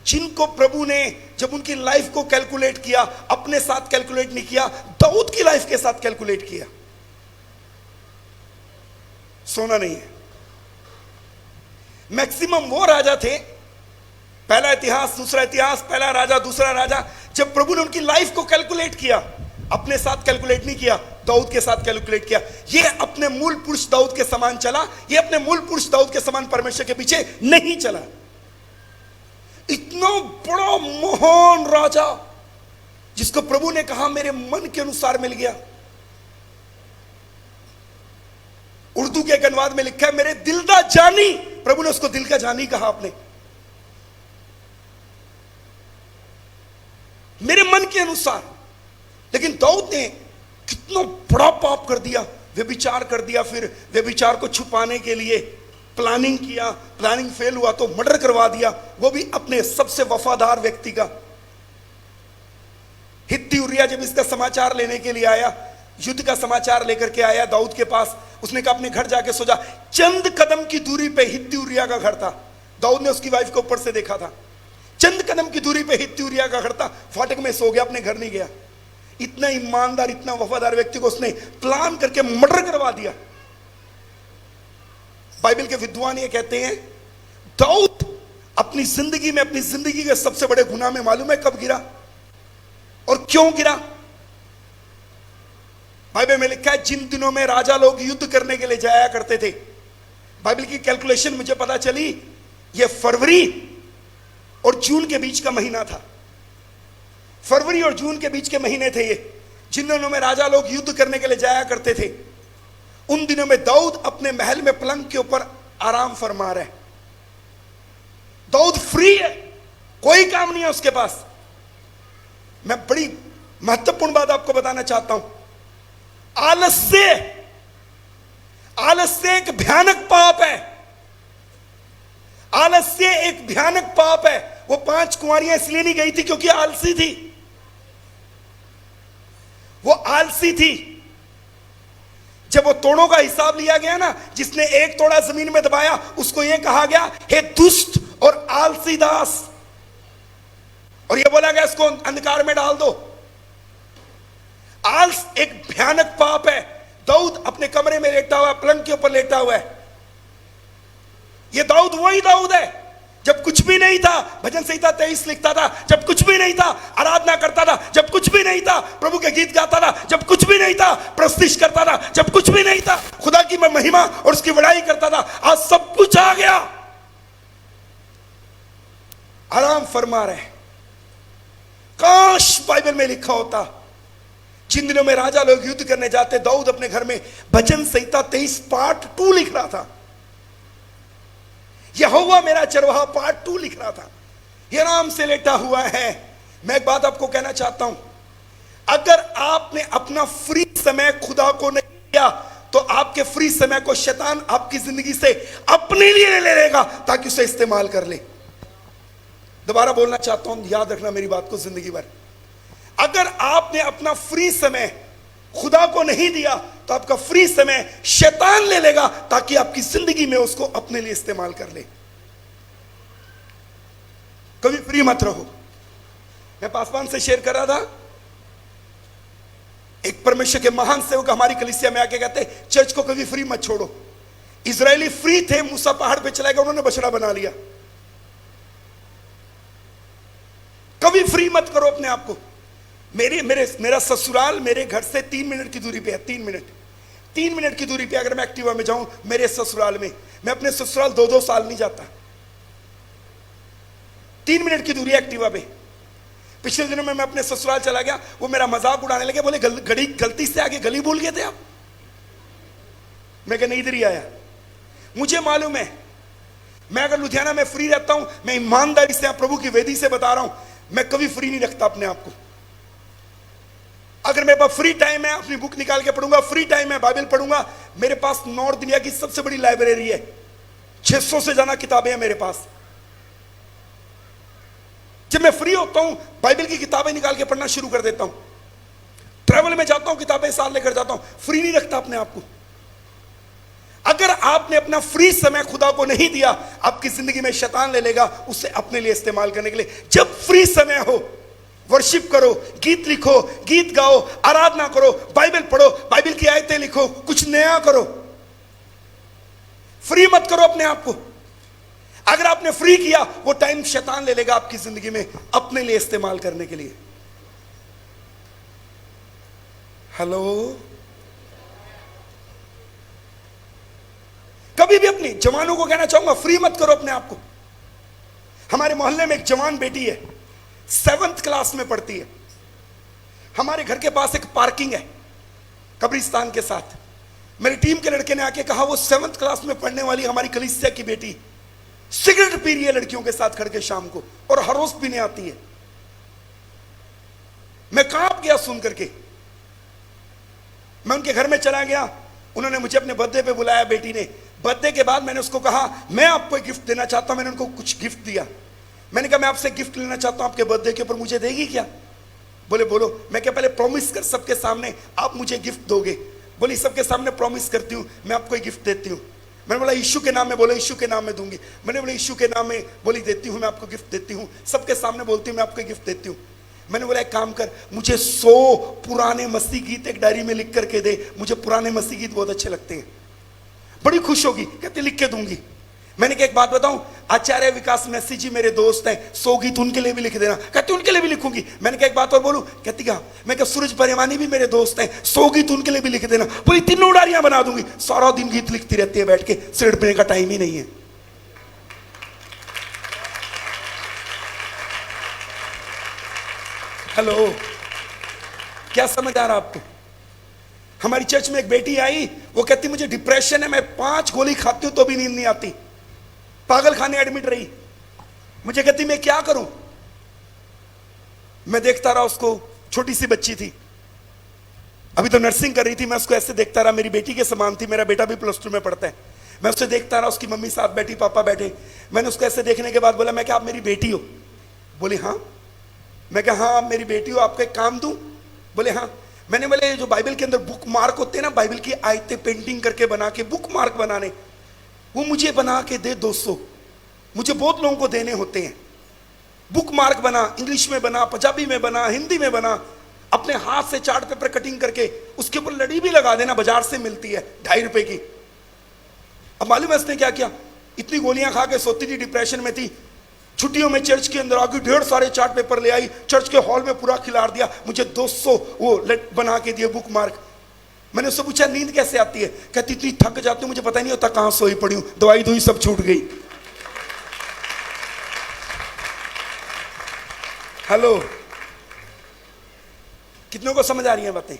जिनको प्रभु ने जब उनकी लाइफ को कैलकुलेट किया, अपने साथ कैलकुलेट नहीं किया, दाऊद की लाइफ के साथ कैलकुलेट किया। सोना नहीं है। मैक्सिमम वो राजा थे, पहला इतिहास दूसरा इतिहास, पहला राजा दूसरा राजा, जब प्रभु ने उनकी लाइफ को कैलकुलेट किया, अपने साथ कैलकुलेट नहीं किया, दाऊद के साथ कैलकुलेट किया। ये अपने मूल पुरुष दाऊद के समान चला, ये अपने मूल पुरुष दाऊद के समान परमेश्वर के पीछे नहीं चला। इतना बड़ा महान राजा जिसको प्रभु ने कहा मेरे मन के अनुसार मिल गया। उर्दू के एक अनुवाद में लिखा है मेरे दिल दा जानी, प्रभु ने उसको दिल का जानी कहा आपने, मेरे मन के अनुसार। लेकिन दाऊद ने कितना बड़ा पाप कर दिया, व्यभिचार कर दिया, फिर व्यभिचार को छुपाने के लिए प्लानिंग किया, प्लानिंग फेल हुआ तो मर्डर करवा दिया, वो भी अपने सबसे वफादार व्यक्ति का। हित्ती उरिया जब इसका समाचार लेने के लिए आया, युद्ध का समाचार लेकर के आया दाऊद के पास, उसने कहा अपने घर जाके सो जा। चंद कदम की दूरी पे हित्ती उरिया का घर था, दाऊद ने उसकी वाइफ को ऊपर से देखा था। चंद कदम की दूरी पे हित्ती उरिया का घर था, फाटक में सो गया, अपने घर नहीं गया। इतना ईमानदार, इतना वफादार व्यक्ति को उसने प्लान करके मर्डर करवा दिया। बाइबल के विद्वान ये कहते हैं दाऊद अपनी जिंदगी में, अपनी जिंदगी के सबसे बड़े गुनाह में मालूम है कब गिरा और क्यों गिरा? बाइबल में लिखा है जिन दिनों में राजा लोग युद्ध करने के लिए जाया करते थे, बाइबल की कैलकुलेशन मुझे पता चली, यह फरवरी और जून के बीच का महीना था। फरवरी और जून के बीच के महीने थे ये, जिन दिनों में राजा लोग युद्ध करने के लिए जाया करते थे। उन दिनों में दाऊद अपने महल में पलंग के ऊपर आराम फरमा रहे। दाऊद फ्री है, कोई काम नहीं है उसके पास। मैं बड़ी महत्वपूर्ण बात आपको बताना चाहता हूं, आलस्य एक भयानक पाप है। आलस्य एक भयानक पाप है। वो 5 कुंवारियां इसलिए नहीं गई थी क्योंकि आलसी थी, वो आलसी थी। जब वो तोड़ों का हिसाब लिया गया ना, जिसने 1 तोड़ा जमीन में दबाया उसको यह कहा गया हे दुष्ट और आलसी दास, और यह बोला गया इसको अंधकार में डाल दो। आलस एक भयानक पाप है। दाऊद अपने कमरे में लेटा हुआ, पलंग के ऊपर लेटा हुआ है। यह दाऊद वही दाऊद है जब कुछ भी नहीं था, भजन संहिता 23 लिखता था, जब कुछ भी नहीं था आराधना करता था, जब कुछ भी नहीं था प्रभु के गीत गाता था, जब कुछ भी नहीं था प्रस्तुति करता था, जब कुछ भी नहीं था खुदा की मैं महिमा और उसकी बड़ाई करता था। आज सब कुछ आ गया, आराम फरमा रहे। काश बाइबल में लिखा होता जिन दिनों में राजा लोग युद्ध करने जाते, दाऊद अपने घर में भजन संहिता 23 पार्ट 2 लिख रहा था। यहोवा मेरा चरवाहा पार्ट 2 लिख रहा था। ये आराम से लेटा हुआ है। मैं एक बात आपको कहना चाहता हूं, अगर आपने अपना फ्री समय खुदा को नहीं दिया तो आपके फ्री समय को शैतान आपकी जिंदगी से अपने लिए ले लेगा ताकि उसे इस्तेमाल कर ले। दोबारा बोलना चाहता हूं, याद रखना मेरी बात को जिंदगी भर। अगर आपने अपना फ्री समय खुदा को नहीं दिया तो आपका फ्री समय शैतान ले लेगा ताकि आपकी जिंदगी में उसको अपने लिए इस्तेमाल कर ले। कभी फ्री मत रहो। मैं पासवान से शेयर कर रहा था, एक परमेश्वर के महान सेवक हमारी कलीसिया में आके कहते चर्च को कभी फ्री मत छोड़ो। इजरायली फ्री थे, मूसा पहाड़ पे चला गया, उन्होंने बछड़ा बना लिया। कभी फ्री मत करो अपने आप को। मेरा ससुराल मेरे घर से 3 मिनट की दूरी पे है। 3 मिनट की दूरी पे अगर मैं एक्टिवा में जाऊं मेरे ससुराल में, मैं अपने ससुराल 2-2 साल नहीं जाता। 3 मिनट की दूरी है एक्टिवा पे। पिछले दिनों में मैं अपने ससुराल चला गया, वो मेरा मजाक उड़ाने लगे, बोले गलती से आगे गली भूल गए थे आप। मैं कहा नहीं, इधर ही आया। मुझे मालूम है मैं अगर लुधियाना में फ्री रहता हूं, मैं ईमानदारी से प्रभु की वेदी से बता रहा हूं, मैं कभी फ्री नहीं रखता अपने आप को। अगर मेरे पास फ्री टाइम है अपनी बुक निकाल के पढ़ूंगा, फ्री टाइम है बाइबल पढ़ूंगा। मेरे पास नॉर्थ इंडिया की सबसे बड़ी लाइब्रेरी है, 600 से ज्यादा किताबें हैं मेरे पास। जब मैं फ्री होता हूं बाइबल की किताबें निकाल के पढ़ना शुरू कर देता हूं। ट्रैवल में जाता हूं, किताबें साथ लेकर जाता हूं। फ्री नहीं रखता अपने आप को। अगर आपने अपना फ्री समय खुदा को नहीं दिया, आपकी जिंदगी में शैतान ले लेगा उसे अपने लिए इस्तेमाल करने के लिए। जब फ्री समय हो, वर्शिप करो, गीत लिखो, गीत गाओ, आराधना करो, बाइबल पढ़ो, बाइबल की आयतें लिखो, कुछ नया करो। फ्री मत करो अपने आप को। अगर आपने फ्री किया, वो टाइम शैतान ले लेगा आपकी जिंदगी में अपने लिए इस्तेमाल करने के लिए। हेलो, कभी भी अपनी जवानों को कहना चाहूंगा, फ्री मत करो अपने आप को। हमारे मोहल्ले में एक जवान बेटी है, 7th क्लास में पढ़ती है। हमारे घर के पास एक पार्किंग है कब्रिस्तान के साथ। मेरी टीम के लड़के ने आके कहा, वो 7th क्लास में पढ़ने वाली हमारी कलीसिया की बेटी सिगरेट पी रही है लड़कियों के साथ खड़ के शाम को, और हर रोज पीने आती है। मैं कांप गया सुन करके। मैं उनके घर में चला गया, उन्होंने मुझे अपने बर्थडे पे बुलाया बेटी ने। बर्थडे के बाद मैंने उसको कहा, मैं आपको एक गिफ्ट देना चाहता हूं। मैंने उनको कुछ गिफ्ट दिया। मैंने कहा, मैं आपसे गिफ्ट लेना चाहता हूं आपके बर्थडे के ऊपर, मुझे देगी क्या? बोले बोलो। मैं क्या पहले प्रॉमिस कर सबके सामने, आप मुझे गिफ्ट दोगे? बोली सबके सामने प्रॉमिस करती हूं, मैं आपको एक गिफ्ट देती हूं। मैंने बोला यीशु के नाम में? बोला यीशु के नाम में दूंगी। मैंने बोला यीशु के नाम में? बोली देती हूं, मैं आपको गिफ्ट देती हूं। सबके सामने बोलती हूं मैं आपको गिफ्ट देती हूं। मैंने बोला एक काम कर, मुझे 100 पुराने मसीह गीत एक डायरी में लिख करके दे, मुझे पुराने मसीह गीत बहुत अच्छे लगते हैं। बड़ी खुश होगी, कहती लिख के दूंगी। मैंने कहा एक बात बताऊं, आचार्य विकास मैसी जी मेरे दोस्त हैं, 100 गीत उनके लिए भी लिख देना। कहती उनके लिए भी लिखूंगी। मैंने कहा एक बात और बोलूं? कहती क्या? मैं कहा सूरज परिवानी भी मेरे दोस्त हैं, 100 गीत उनके लिए भी लिख देना। बोली 3 डायरियां बना दूंगी। सारा दिन गीत लिखती रहती है बैठ के, सिगरेट पीने का टाइम ही नहीं है। हेलो, क्या समझ आ रहा आपको? हमारी चर्च में एक बेटी आई, वो कहती मुझे डिप्रेशन है, मैं 5 गोली खाती हूं तो भी नींद नहीं आती। पागल खाने एडमिट रही। मुझे कहती मैं क्या करूं? मैं देखता रहा उसको, छोटी सी बच्ची थी, अभी तो नर्सिंग कर रही थी। मैं उसको ऐसे देखता रहा, मेरी बेटी के समान थी। मेरा बेटा भी +2 में पढ़ता है। मैं उससे देखता रहा, उसकी मम्मी साथ बैठी, पापा बैठे। मैंने उसको ऐसे देखने के बाद बोला, मैं क्या आप मेरी बेटी हो? बोली हाँ। मैं कहा हाँ आप मेरी बेटी हो, आपको एक काम दूं? बोले हाँ। मैंने बोले जो बाइबल के अंदर बुक मार्क होते हैं ना, बाइबल की आयतें पेंटिंग करके बना के बुक मार्क बनाने, वो मुझे बना के दे 200। मुझे बहुत लोगों को देने होते हैं। बुक मार्क बना, इंग्लिश में बना, पंजाबी में बना, हिंदी में बना, अपने हाथ से चार्ट पेपर कटिंग करके उसके ऊपर लड़ी भी लगा देना, बाजार से मिलती है 2.5 रुपए की। अब मालूम है उसने क्या किया? इतनी गोलियां खा के सोती थी, डिप्रेशन में थी। छुट्टियों में चर्च के अंदर आके ढेर सारे चार्ट पेपर ले आई, चर्च के हॉल में पूरा खिलाड़ दिया, मुझे 200 वो बना के दिए बुक मार्क। मैंने उससे पूछा नींद कैसे आती है? कहती इतनी थक जाती हूं, मुझे पता नहीं होता कहां सोई पड़ी हूं, दवाई दुई सब छूट गई। हेलो, कितनों को समझ आ रही है बातें?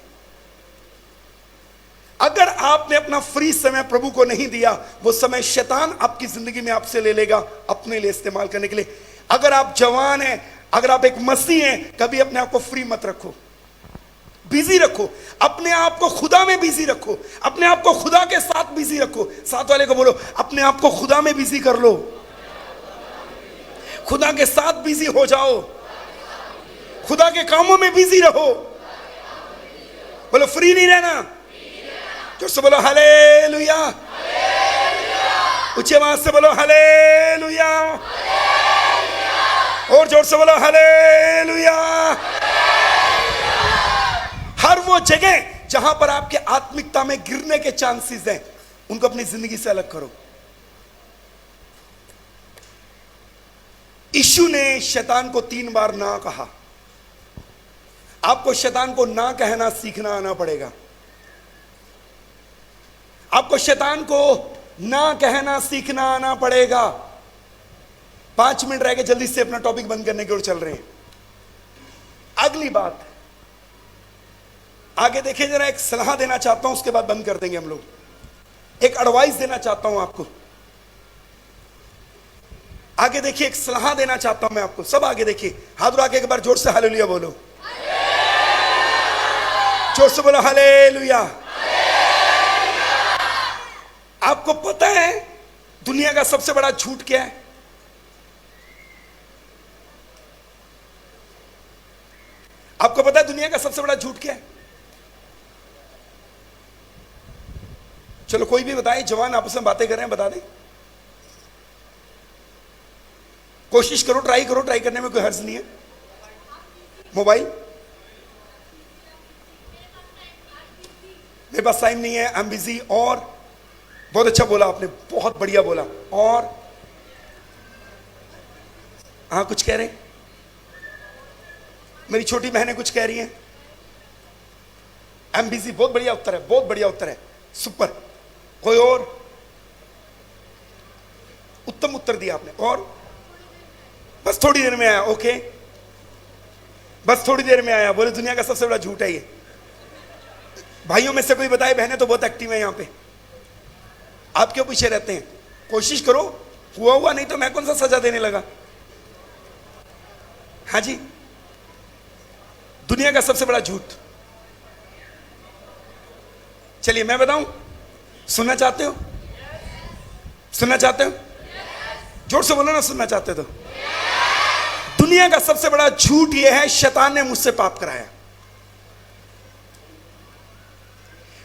अगर आपने अपना फ्री समय प्रभु को नहीं दिया, वो समय शैतान आपकी जिंदगी में आपसे ले लेगा अपने लिए इस्तेमाल करने के लिए। अगर आप जवान हैं, अगर आप एक मसीह हैं, कभी अपने आप को फ्री मत रखो, बिजी रखो। अपने आप को खुदा में बिजी रखो, अपने आप को खुदा के साथ बिजी रखो। साथ वाले को बोलो अपने आप को खुदा में बिजी कर लो, खुदा के साथ बिजी हो जाओ, खुदा के कामों में बिजी रहो। बोलो फ्री नहीं रहना। जोर से बोलो हालेलुया। ऊंची आवाज से बोलो हालेलुया। और जोर से बोलो हालेलुया। हर वो जगह जहां पर आपके आत्मिकता में गिरने के चांसेस हैं, उनको अपनी जिंदगी से अलग करो। यीशु ने शैतान को 3 बार ना कहा। आपको शैतान को ना कहना सीखना आना पड़ेगा। आपको शैतान को ना कहना सीखना आना पड़ेगा। 5 मिनट रह गए, जल्दी से अपना टॉपिक बंद करने की ओर चल रहे हैं। अगली बात आगे देखिए जरा, एक सलाह देना चाहता हूं, उसके बाद बंद कर देंगे हम लोग। एक एडवाइस देना चाहता हूं आपको। आगे देखिए, एक सलाह देना चाहता हूं मैं आपको। सब आगे देखिए, हाथ उठा के एक बार जोर से हालेलुया बोलो। जोर से बोलो हालेलुया। आपको पता है दुनिया का सबसे बड़ा झूठ क्या है? आपको पता है दुनिया का सबसे बड़ा झूठ क्या है? चलो कोई भी बताए, जवान आपस में बातें कर रहे हैं, बता दें। कोशिश करो, ट्राई करो, ट्राई करने में कोई हर्ज नहीं है। मोबाइल, मेरे पास टाइम नहीं है, आई एम बिजी। और बहुत अच्छा बोला आपने, बहुत बढ़िया बोला। और हाँ, कुछ कह रहे हैं, मेरी छोटी बहनें कुछ कह रही हैं। आई एम बिजी, बहुत बढ़िया उत्तर है, बहुत बढ़िया उत्तर है, सुपर। कोई और? उत्तम उत्तर दिया आपने। और बस थोड़ी देर में आया, ओके, बस थोड़ी देर में आया। बोले दुनिया का सबसे बड़ा झूठ है ये। भाइयों में से कोई बताए, बहनें तो बहुत एक्टिव है यहां पे, आप क्यों पीछे रहते हैं? कोशिश करो, हुआ हुआ, नहीं तो मैं कौन सा सजा देने लगा। हाँ जी, दुनिया का सबसे बड़ा झूठ। चलिए मैं बताऊं, सुनना चाहते हो? सुनना चाहते हो? जोर से बोलो ना, सुनना चाहते हो तो। दुनिया का सबसे बड़ा झूठ यह है, शैतान ने मुझसे पाप कराया।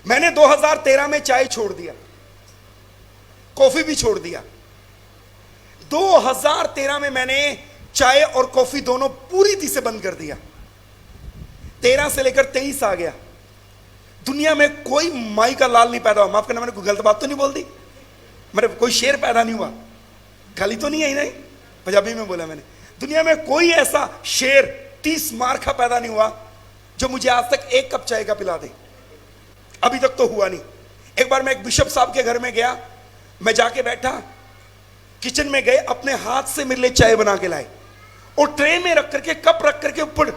मैंने 2013 में चाय छोड़ दिया, कॉफी भी छोड़ दिया। 2013 में मैंने चाय और कॉफी दोनों पूरी तरह से बंद कर दिया। 13 से लेकर 23 आ गया, दुनिया में कोई माई का लाल नहीं पैदा हुआ। माफ करना, मैंने कोई गलत बात तो नहीं बोल दी? मेरे कोई शेर पैदा नहीं हुआ, गाली तो नहीं आई? नहीं, पंजाबी में बोला मैंने। दुनिया में कोई ऐसा शेर 30 मार का पैदा नहीं हुआ जो मुझे आज तक 1 कप चाय का पिला दे। अभी तक तो हुआ नहीं। एक बार मैं एक बिशप साहब के घर में गया, मैं जाके बैठा, किचन में गए, अपने हाथ से मेरे लिए चाय बना के लाए और ट्रे में रख करके, कप रख करके, ऊपर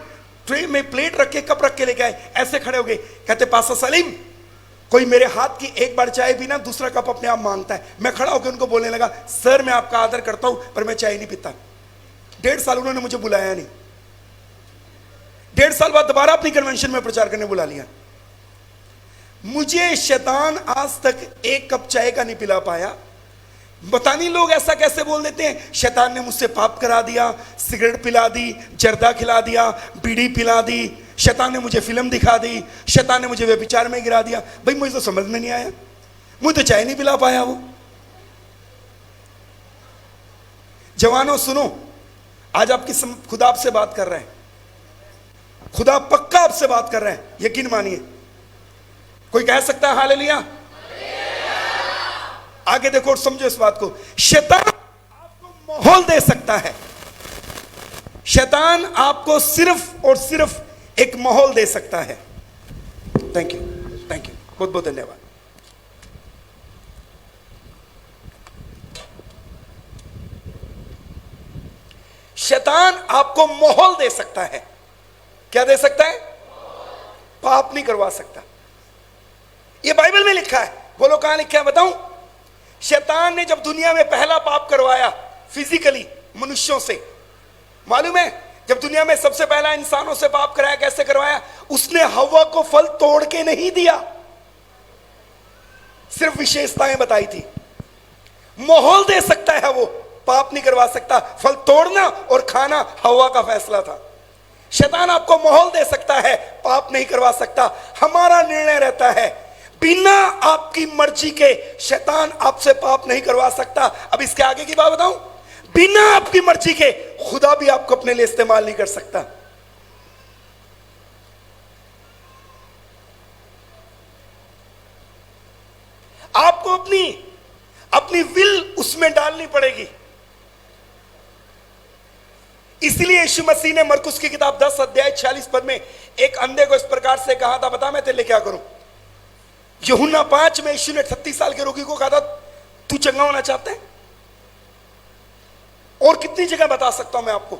ट्रे में प्लेट रख के कप रख के लेके आए। ऐसे खड़े हो गए, कहते पास्टर सलीम, कोई मेरे हाथ की एक बार चाय पीना, दूसरा कप अपने आप मांगता है। मैं खड़ा होकर उनको बोलने लगा, सर मैं आपका आदर करता हूं पर मैं चाय नहीं पीता। 1.5 साल उन्होंने मुझे बुलाया नहीं। 1.5 साल बाद दोबारा अपनी कन्वेंशन में प्रचार करने बुला लिया। मुझे शैतान आज तक 1 कप चाय का नहीं पिला पाया। पता नहीं लोग ऐसा कैसे बोल देते हैं, शैतान ने मुझसे पाप करा दिया, सिगरेट पिला दी, जर्दा खिला दिया, बीड़ी पिला दी, शैतान ने मुझे फिल्म दिखा दी, शैतान ने मुझे व्यभिचार में गिरा दिया। भाई मुझे तो समझ में नहीं आया, मुझे तो चाय नहीं पिला पाया वो। जवानों सुनो, आज आपकी खुदा आपसे बात कर रहा है, खुदा पक्का आपसे बात कर रहा है, यकीन मानिए। कोई कह सकता है हालेलुया? आगे देखो और समझो इस बात को। शैतान आपको माहौल दे सकता है, शैतान आपको सिर्फ और सिर्फ एक माहौल दे सकता है। थैंक यू, थैंक यू, बहुत बहुत धन्यवाद। शैतान आपको माहौल दे सकता है। क्या दे सकता है? पाप नहीं करवा सकता। यह बाइबल में लिखा है। बोलो कहां लिखा है बताऊं? शैतान ने जब दुनिया में पहला पाप करवाया फिजिकली मनुष्यों से, मालूम है जब दुनिया में सबसे पहला इंसानों से पाप कराया, कैसे करवाया? उसने हवा को फल तोड़ के नहीं दिया, सिर्फ विशेषताएं बताई थी। माहौल दे सकता है वो, पाप नहीं करवा सकता। फल तोड़ना और खाना हवा का फैसला था। शैतान आपको माहौल दे सकता है, पाप नहीं करवा सकता। हमारा निर्णय रहता है, बिना आपकी मर्जी के शैतान आपसे पाप नहीं करवा सकता। अब इसके आगे की बात बताऊं, बिना आपकी मर्जी के खुदा भी आपको अपने लिए इस्तेमाल नहीं कर सकता। आपको अपनी विल उसमें डालनी पड़ेगी। इसलिए यीशु मसीह ने मरकुस की किताब 10 अध्याय 46 पद में एक अंधे को इस प्रकार से कहा था, बता मैं तेरे लिए क्या करूं। यूहन्ना 5 में यीशु ने 36 साल के रोगी को कहा था, तू चंगा होना चाहता है? और कितनी जगह बता सकता हूं मैं आपको।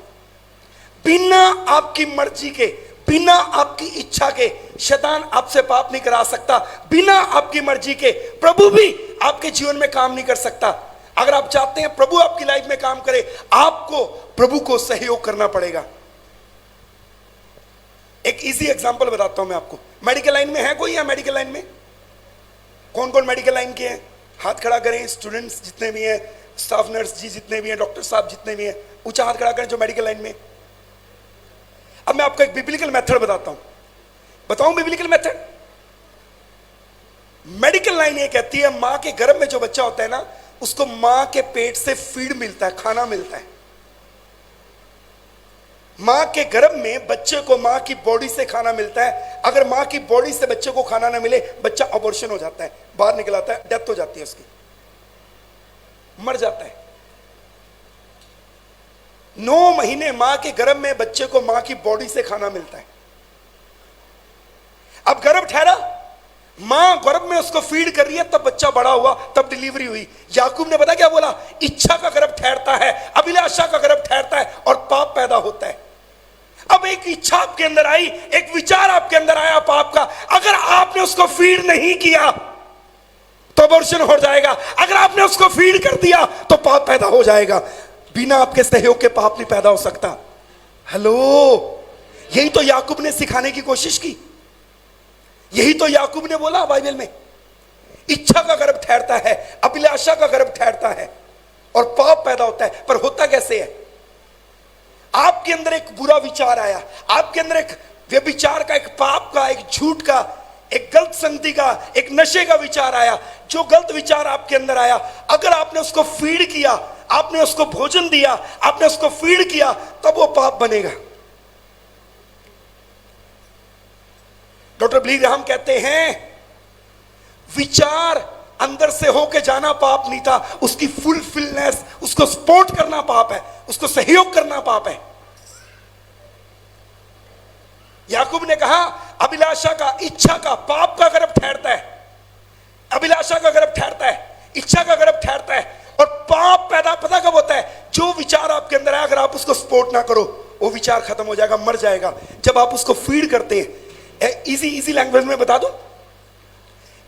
बिना आपकी मर्जी के, बिना आपकी इच्छा के शैतान आपसे पाप नहीं करा सकता। बिना आपकी मर्जी के प्रभु भी आपके जीवन में काम नहीं कर सकता। अगर आप चाहते हैं प्रभु आपकी लाइफ में काम करे, आपको प्रभु को सहयोग करना पड़ेगा। एक इजी एग्जांपल बताता हूं मैं आपको। मेडिकल लाइन में है कोई? या मेडिकल लाइन में कौन कौन मेडिकल लाइन के हैं? हाथ खड़ा करें। स्टूडेंट्स जितने भी हैं, स्टाफ नर्स जी जितने भी हैं, डॉक्टर साहब जितने भी हैं, ऊंचा हाथ खड़ा करें जो मेडिकल लाइन में। अब मैं आपको एक बिब्लिकल मेथड बताता हूं। बताऊं बिब्लिकल मेथड? मेडिकल लाइन ये कहती है मां के गर्भ में जो बच्चा होता है ना, उसको मां के पेट से फीड मिलता है, खाना मिलता है। मां के गर्भ में बच्चे को मां की बॉडी से खाना मिलता है। अगर मां की बॉडी से बच्चे को खाना ना मिले, बच्चा अबॉर्शन हो जाता है, बाहर निकल आता है, डेथ हो जाती है उसकी, मर जाता है। 9 महीने मां के गर्भ में बच्चे को मां की बॉडी से खाना मिलता है। अब गर्भ ठहरा, मां गर्भ में उसको फीड कर रही है, तब बच्चा बड़ा हुआ, तब डिलीवरी हुई। याकूब ने पता क्या बोला? इच्छा का गर्भ ठहरता है, अभिलाषा का गर्भ ठहरता है और पाप पैदा होता है। अब एक इच्छा आपके अंदर आई, एक विचार आपके अंदर आया पाप का, अगर आपने उसको फीड नहीं किया तो अबॉर्शन हो जाएगा, अगर आपने उसको फीड कर दिया तो पाप पैदा हो जाएगा। बिना आपके सहयोग के पाप नहीं पैदा हो सकता। हेलो, यही तो याकूब ने सिखाने की कोशिश की, यही तो याकूब ने बोला बाइबल में, इच्छा का गर्भ ठहरता है, अभिलाषा का गर्भ ठहरता है और पाप पैदा होता है। पर होता कैसे है? आपके अंदर एक बुरा विचार आया, आपके अंदर एक व्यभिचार का, एक पाप का, एक झूठ का, एक गलत संगति का, एक नशे का विचार आया। जो गलत विचार आपके अंदर आया, अगर आपने उसको फीड किया, आपने उसको भोजन दिया, आपने उसको फीड किया, तब वो पाप बनेगा। डॉक्टर बिली ग्राहम कहते हैं विचार अंदर से होके जाना पाप नहीं था, उसकी फुलफिलनेस, उसको सपोर्ट करना पाप है, उसको सहयोग करना पाप है। याकूब ने कहा अभिलाषा का, इच्छा का, पाप का गर्भ ठहरता है, अभिलाषा का गर्भ ठहरता है, इच्छा का गर्भ ठहरता है और पाप पैदा पता कब होता है? जो विचार आपके अंदर है, अगर आप उसको सपोर्ट ना करो, वो विचार खत्म हो जाएगा, मर जाएगा। जब आप उसको फीड करते हैं, इजी लैंग्वेज में बता दूं,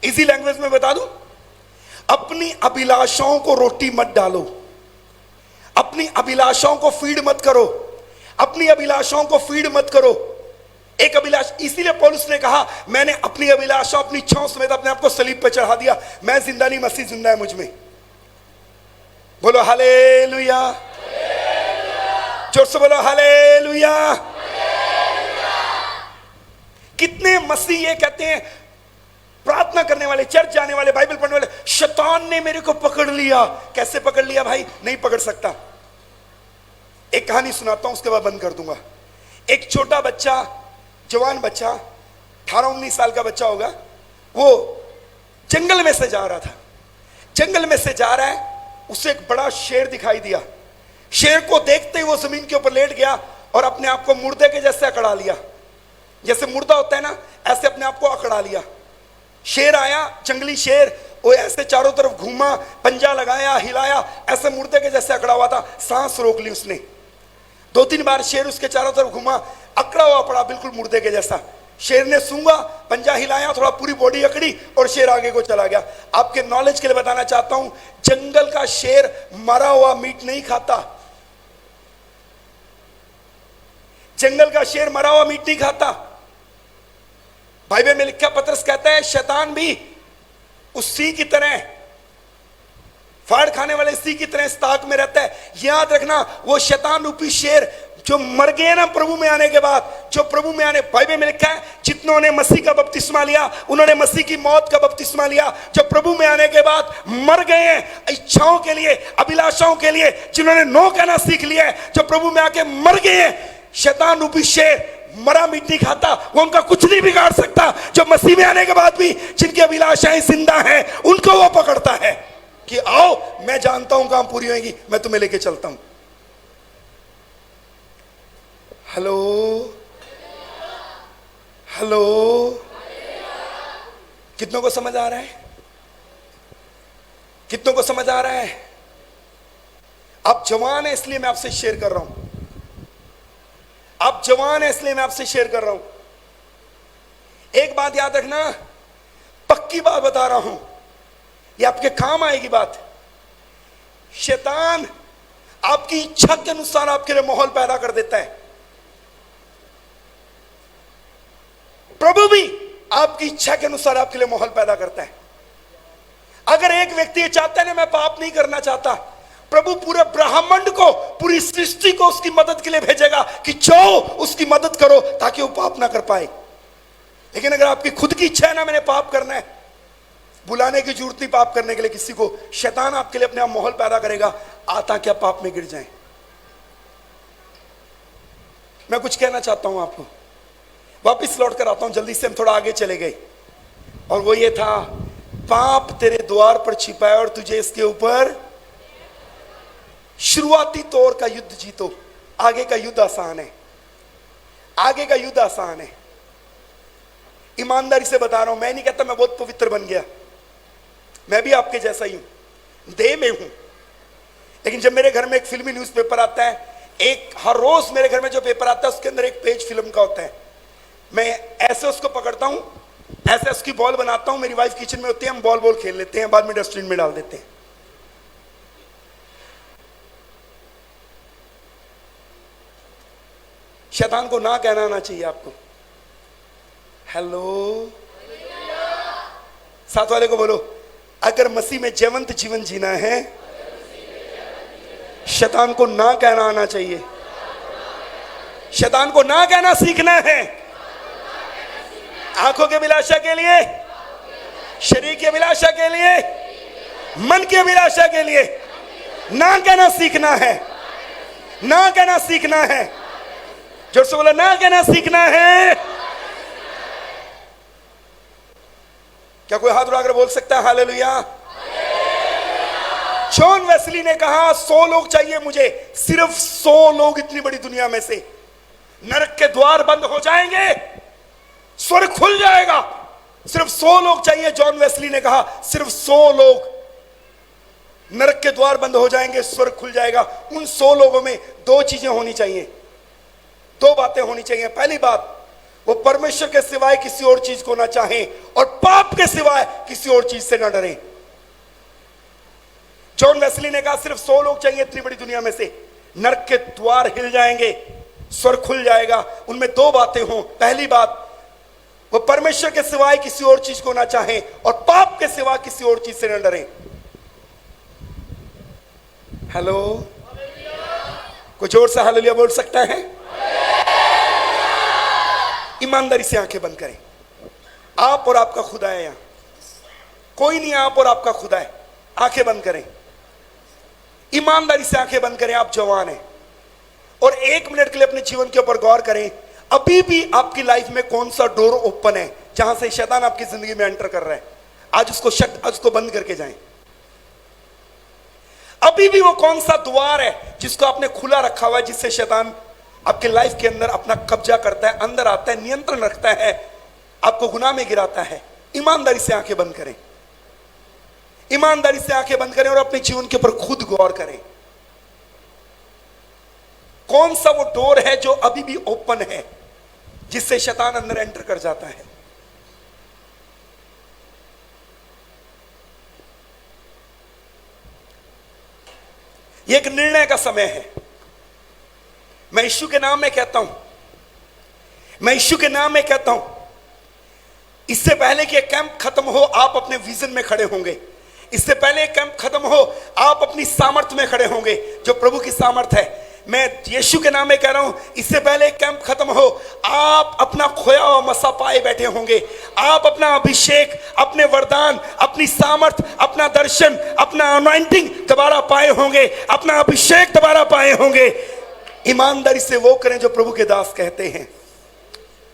इजी लैंग्वेज में बता दूं, अपनी अभिलाषाओं को रोटी मत डालो, अपनी अभिलाषाओं को फीड मत करो, अपनी अभिलाषाओं को फीड मत करो। एक अभिलाष, इसीलिए पौलुस ने कहा मैंने अपनी अभिलाषा, अपनी इच्छाओं समेत अपने आप को सलीब पर चढ़ा दिया, मैं जिंदा नहीं, मसीह जिंदा है मुझ में। बोलो हालेलुया, जोर से बोलो हालेलुया। कितने मसीह ये कहते हैं, प्रार्थना करने वाले, चर्च जाने वाले, बाइबल पढ़ने वाले, शैतान ने मेरे को पकड़ लिया। कैसे पकड़ लिया भाई? नहीं पकड़ सकता। एक कहानी सुनाता हूं, उसके बाद बंद कर दूंगा। एक छोटा बच्चा, जवान बच्चा, 18-19 साल का बच्चा होगा, वो जंगल में से जा रहा था। जंगल में से जा रहा है, उसे एक बड़ा शेर दिखाई दिया। शेर को देखते ही वो जमीन के ऊपर लेट गया और अपने आप को मुर्दे के जैसे अकड़ा लिया। जैसे मुर्दा होता है ना, ऐसे अपने आप को अकड़ा लिया। शेर आया, जंगली शेर, वो ऐसे चारों तरफ घूमा, पंजा लगाया, हिलाया, ऐसे मुर्दे के जैसे अकड़ा हुआ था। सांस रोक ली उसने। 2-3 बार शेर उसके चारों तरफ घूमा, अकड़ा हुआ पड़ा, बिल्कुल मुर्दे के जैसा। शेर ने सूंघा, पंजा हिलाया, थोड़ा पूरी बॉडी अकड़ी और शेर आगे को चला गया। आपके नॉलेज के लिए बताना चाहता हूं, जंगल का शेर मरा हुआ मीट नहीं खाता। जंगल का शेर मरा हुआ मीट नहीं खाता। बाइबल में लिखा, पतरस कहता है शैतान भी उसी की तरह, फाड़ खाने वाले सी की तरह इस ताक में रहता है। याद रखना, वो शैतान रूपी शेर जो मर गए ना प्रभु में आने के बाद, जो प्रभु में आने, बाइबल में लिखा है जितनों ने मसीह का बपतिस्मा लिया उन्होंने मसीह की मौत का बपतिस्मा लिया। जो प्रभु में आने के बाद मर गए हैं इच्छाओं के लिए, अभिलाषाओं के लिए, जिन्होंने नो कहना सीख लिया है, जो प्रभु में आके मर गए हैं, शैतान रूपी शेर मरा मीट नहीं खाता, वो उनका कुछ नहीं बिगाड़ सकता। जो मसीह में आने के बाद भी जिनकी अभिलाषाएं जिंदा हैं, उनको वो पकड़ता है कि आओ, मैं जानता हूं काम पूरी होगी, मैं तुम्हें लेके चलता हूं। हेलो हेलो, कितनों को समझ आ रहा है? कितनों को समझ आ रहा है? आप जवान है इसलिए मैं आपसे शेयर कर रहा हूं, आप जवान है इसलिए मैं आपसे शेयर कर रहा हूं। एक बात याद रखना, पक्की बात बता रहा हूं, ये आपके काम आएगी बात। शैतान आपकी इच्छा के अनुसार आपके लिए माहौल पैदा कर देता है। प्रभु भी आपकी इच्छा के अनुसार आपके लिए माहौल पैदा करता है। अगर एक व्यक्ति ये चाहता है ना मैं पाप नहीं करना चाहता, प्रभु पूरे ब्रह्मांड को, पूरी सृष्टि को उसकी मदद के लिए भेजेगा कि जाओ उसकी मदद करो ताकि वो पाप ना कर पाए। लेकिन अगर आपकी खुद की इच्छा है ना मैंने पाप करना है, बुलाने की जरूरत नहीं पाप करने के लिए किसी को, शैतान आपके लिए अपने आप माहौल पैदा करेगा, आता क्या पाप में गिर जाए। मैं कुछ कहना चाहता हूं आपको, वापिस लौट कर आता हूं, जल्दी से हम थोड़ा आगे चले गए, और वो ये था, पाप तेरे द्वार पर छिपा है और तुझे इसके ऊपर, शुरुआती तौर का युद्ध जीतो। आगे का युद्ध आसान है, आगे का युद्ध आसान है। ईमानदारी से बता रहा हूं, मैं नहीं कहता मैं बहुत पवित्र बन गया, मैं भी आपके जैसा ही हूं, देह में हूं। लेकिन जब मेरे घर में एक फिल्मी न्यूज़पेपर आता है, हर रोज मेरे घर में जो पेपर आता है उसके अंदर एक पेज फिल्म का होता है, मैं ऐसे उसको पकड़ता हूं, ऐसे उसकी बॉल बनाता हूं, मेरी वाइफ किचन में होती है, हम बॉल खेल लेते हैं, बाद में डस्टबिन में डाल देते हैं। शैतान को ना कहना आना चाहिए आपको। हेलो, साथ वाले को बोलो, अगर मसीह में जयवंत जीवन जीना है, शैतान को ना कहना आना चाहिए, शैतान को ना कहना सीखना है। आंखों के अभिलाषा के लिए, शरीर की अभिलाषा के लिए, मन की अभिलाषा के लिए ना कहना सीखना है, ना कहना सीखना है। जोर से बोला, ना कहना सीखना है। क्या कोई हाथ उठाकर बोल सकता है हालेलुया? जॉन वेस्ली ने कहा 100 लोग चाहिए मुझे, सिर्फ 100 लोग इतनी बड़ी दुनिया में से, नरक के द्वार बंद हो जाएंगे, स्वर्ग खुल जाएगा। सिर्फ 100 लोग चाहिए। जॉन वेस्ली ने कहा सिर्फ 100 लोग, नरक के द्वार बंद हो जाएंगे, स्वर्ग खुल जाएगा। उन 100 लोगों में 2 चीजें होनी चाहिए, 2 बातें होनी चाहिए। पहली बात, वो परमेश्वर के सिवाय किसी और चीज को ना चाहें और पाप के सिवाय किसी और चीज से ना डरें। जॉन वेस्ली ने कहा सिर्फ 100 लोग चाहिए इतनी बड़ी दुनिया में से, नरक के द्वार हिल जाएंगे, स्वर्ग खुल जाएगा। उनमें 2 बातें हों। पहली बात, वो परमेश्वर के सिवाय किसी और चीज को ना चाहें और पाप के सिवा किसी और चीज से ना डरें। हेलो, कोई जोर से हालेलुया बोल सकता है? ईमानदारी से आंखें बंद करें। आप और आपका खुदा है, यहां कोई नहीं, आप और आपका खुदा है। आंखें बंद करें, ईमानदारी से आंखें बंद करें। आप जवान हैं और 1 मिनट के लिए अपने जीवन के ऊपर गौर करें। अभी भी आपकी लाइफ में कौन सा डोर ओपन है जहां से शैतान आपकी जिंदगी में एंटर कर रहा है? आज उसको बंद करके जाएं। अभी भी वो कौन सा द्वार है जिसको आपने खुला रखा हुआ है, जिससे शैतान आपके लाइफ के अंदर अपना कब्जा करता है, अंदर आता है, नियंत्रण रखता है, आपको गुनाह में गिराता है? ईमानदारी से आंखें बंद करें, ईमानदारी से आंखें बंद करें और अपने जीवन के ऊपर खुद गौर करें। कौन सा वो डोर है जो अभी भी ओपन है, जिससे शैतान अंदर एंटर कर जाता है? यह एक निर्णय का समय है। मैं यीशु के नाम में कहता हूं, मैं यीशु के नाम में कहता हूं, इससे पहले कि कैंप खत्म हो आप अपने विजन में खड़े होंगे। इससे पहले कैंप खत्म हो आप अपनी सामर्थ में खड़े होंगे, जो प्रभु की सामर्थ है। मैं यीशु के नाम में कह रहा हूं, इससे पहले कैंप खत्म हो आप अपना खोया हुआ मसा पाए बैठे होंगे। आप अपना अभिषेक, अपने वरदान, अपनी सामर्थ, अपना दर्शन, अपना अनॉइंटिंग दोबारा पाए होंगे, अपना अभिषेक दोबारा पाए होंगे। ईमानदारी से वो करें जो प्रभु के दास कहते हैं।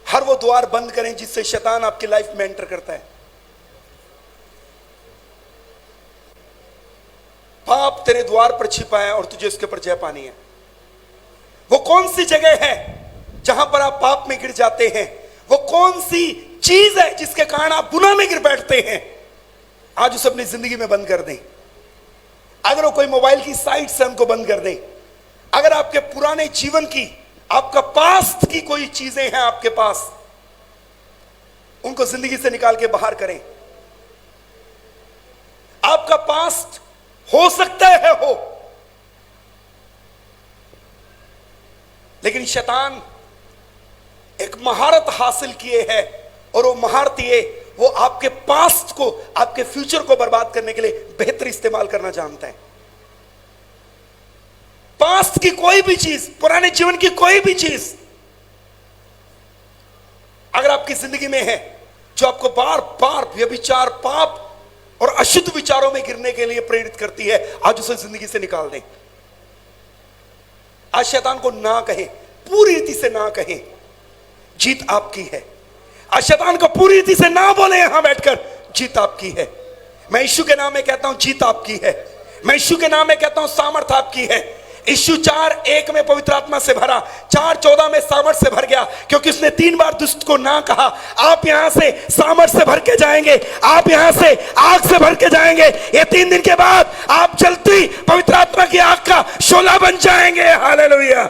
हर वो द्वार बंद करें जिससे शैतान आपकी लाइफ में एंटर करता है। पाप तेरे द्वार पर छिपा है और तुझे उसके ऊपर जय पानी है। वो कौन सी जगह है जहां पर आप पाप में गिर जाते हैं? वो कौन सी चीज है जिसके कारण आप गुनाह में गिर बैठते हैं? आज उसे अपनी जिंदगी में बंद कर दें। अगर वो कोई मोबाइल की साइट से उनको बंद कर दें, अगर आपके पुराने जीवन की, आपका पास्ट की कोई चीजें हैं आपके पास, उनको जिंदगी से निकाल के बाहर करें। आपका पास्ट हो सकता है हो, लेकिन शैतान एक महारत हासिल किए है और वो महारत ये, वो आपके पास्ट को, आपके फ्यूचर को बर्बाद करने के लिए बेहतर इस्तेमाल करना जानता है। पास्ट की कोई भी चीज, पुराने जीवन की कोई भी चीज अगर आपकी जिंदगी में है जो आपको बार बार व्यभिचार, पाप और अशुद्ध विचारों में गिरने के लिए प्रेरित करती है, आज उसे जिंदगी से निकाल दें। आज शैतान को ना कहें, पूरी रीति से ना कहें, जीत आपकी है। आज शैतान को पूरी रीति से ना बोले यहां बैठकर, जीत आपकी है। मैं यीशु के नाम में कहता हूं जीत आपकी है। मैं यीशु के नाम में कहता हूं सामर्थ आपकी है। यीशु 4:1 में पवित्र आत्मा से भरा, 4:14 में सामर्थ से भर गया, क्योंकि उसने 3 बार दुष्ट को ना कहा। आप यहां से सामर्थ से भर के जाएंगे, आप यहां से आग से भर के जाएंगे। ये 3 दिन के बाद आप जलती पवित्र आत्मा की आग का शोला बन जाएंगे। हालेलुया।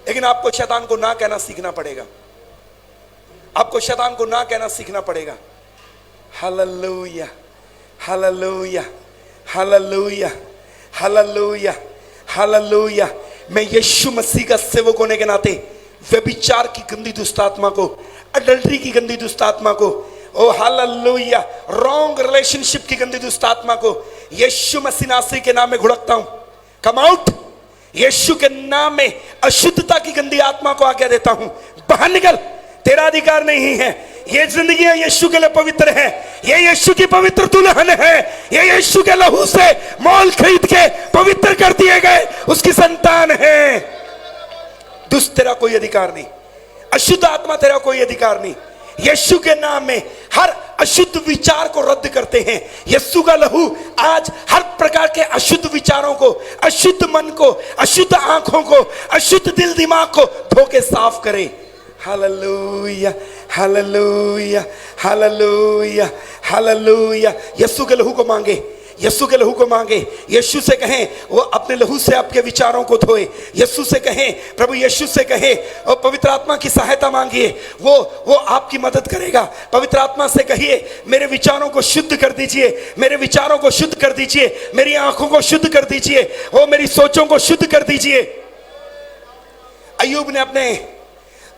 लेकिन आपको शैतान को ना कहना सीखना पड़ेगा। आपको शैतान को ना कहना सीखना पड़ेगा। Hallelujah, hallelujah, hallelujah, hallelujah, hallelujah. मैं यीशु मसीह का सेवक होने के नाते व्यभिचार की गंदी दुष्ट आत्मा को, अडल्ट्री की गंदी दुष्ट आत्मा को, ओ हालेलुया, रॉन्ग रिलेशनशिप की गंदी दुष्ट आत्मा को यीशु मसीह नासरी के नाम में घुड़कता हूं। Come out. यीशु के नाम में अशुद्धता की गंदी आत्मा को आज्ञा देता हूं, बाहर निकल, तेरा अधिकार नहीं है। ये जिंदगी यीशु के लिए पवित्र है। ये यीशु की पवित्र दुल्हन है। ये यीशु के लहू से मोल खरीद के पवित्र कर दिए गए उसकी संतान है। दुष्ट तेरा कोई अधिकार नहीं, अशुद्ध आत्मा तेरा कोई अधिकार नहीं। यीशु के नाम में हर अशुद्ध विचार को रद्द करते हैं। यीशु का लहू आज हर प्रकार के अशुद्ध विचारों को, अशुद्ध मन को, अशुद्ध आंखों को, अशुद्ध दिल दिमाग को धो के साफ करे। Hallelujah, hallelujah, hallelujah, hallelujah. यीशु के लहू को मांगे, यीशु के लहू को मांगे। यीशु से कहें वो अपने लहू से आपके विचारों को धोए। यीशु से कहें, प्रभु यीशु से कहें और पवित्र आत्मा की सहायता मांगिए, वो आपकी मदद करेगा। पवित्र आत्मा से कहिए मेरे विचारों को शुद्ध कर दीजिए, मेरे विचारों को शुद्ध कर दीजिए, मेरी आंखों को शुद्ध कर दीजिए, वो मेरी सोचों को शुद्ध कर दीजिए। अय्यूब ने अपने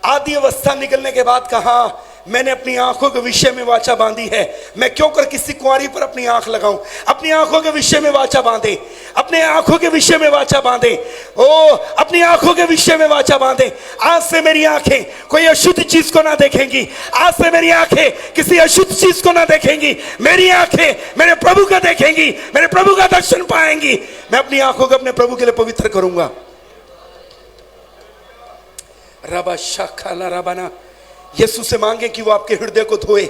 आदि अवस्था निकलने के बाद कहा, मैंने अपनी आंखों के विषय में वाचा बांधी है। मैं क्यों कर किसी कुंवारी पर अपनी आंख लगाऊं। अपनी आंखों के विषय में वाचा बांधे, अपने आंखों के विषय में वाचा बांधे। ओ अपनी आंखों के विषय में वाचा बांधे। आज से मेरी आंखें कोई अशुद्ध चीज को ना देखेंगी। आज से मेरी आंखें किसी अशुद्ध चीज को ना देखेंगी। मेरी आंखें मेरे प्रभु का देखेंगी, मेरे प्रभु का दर्शन पाएंगी। मैं अपनी आंखों को अपने प्रभु के लिए पवित्र करूंगा। रबा शाखा रबाना। यीशु से मांगे कि वो आपके हृदय को धोए।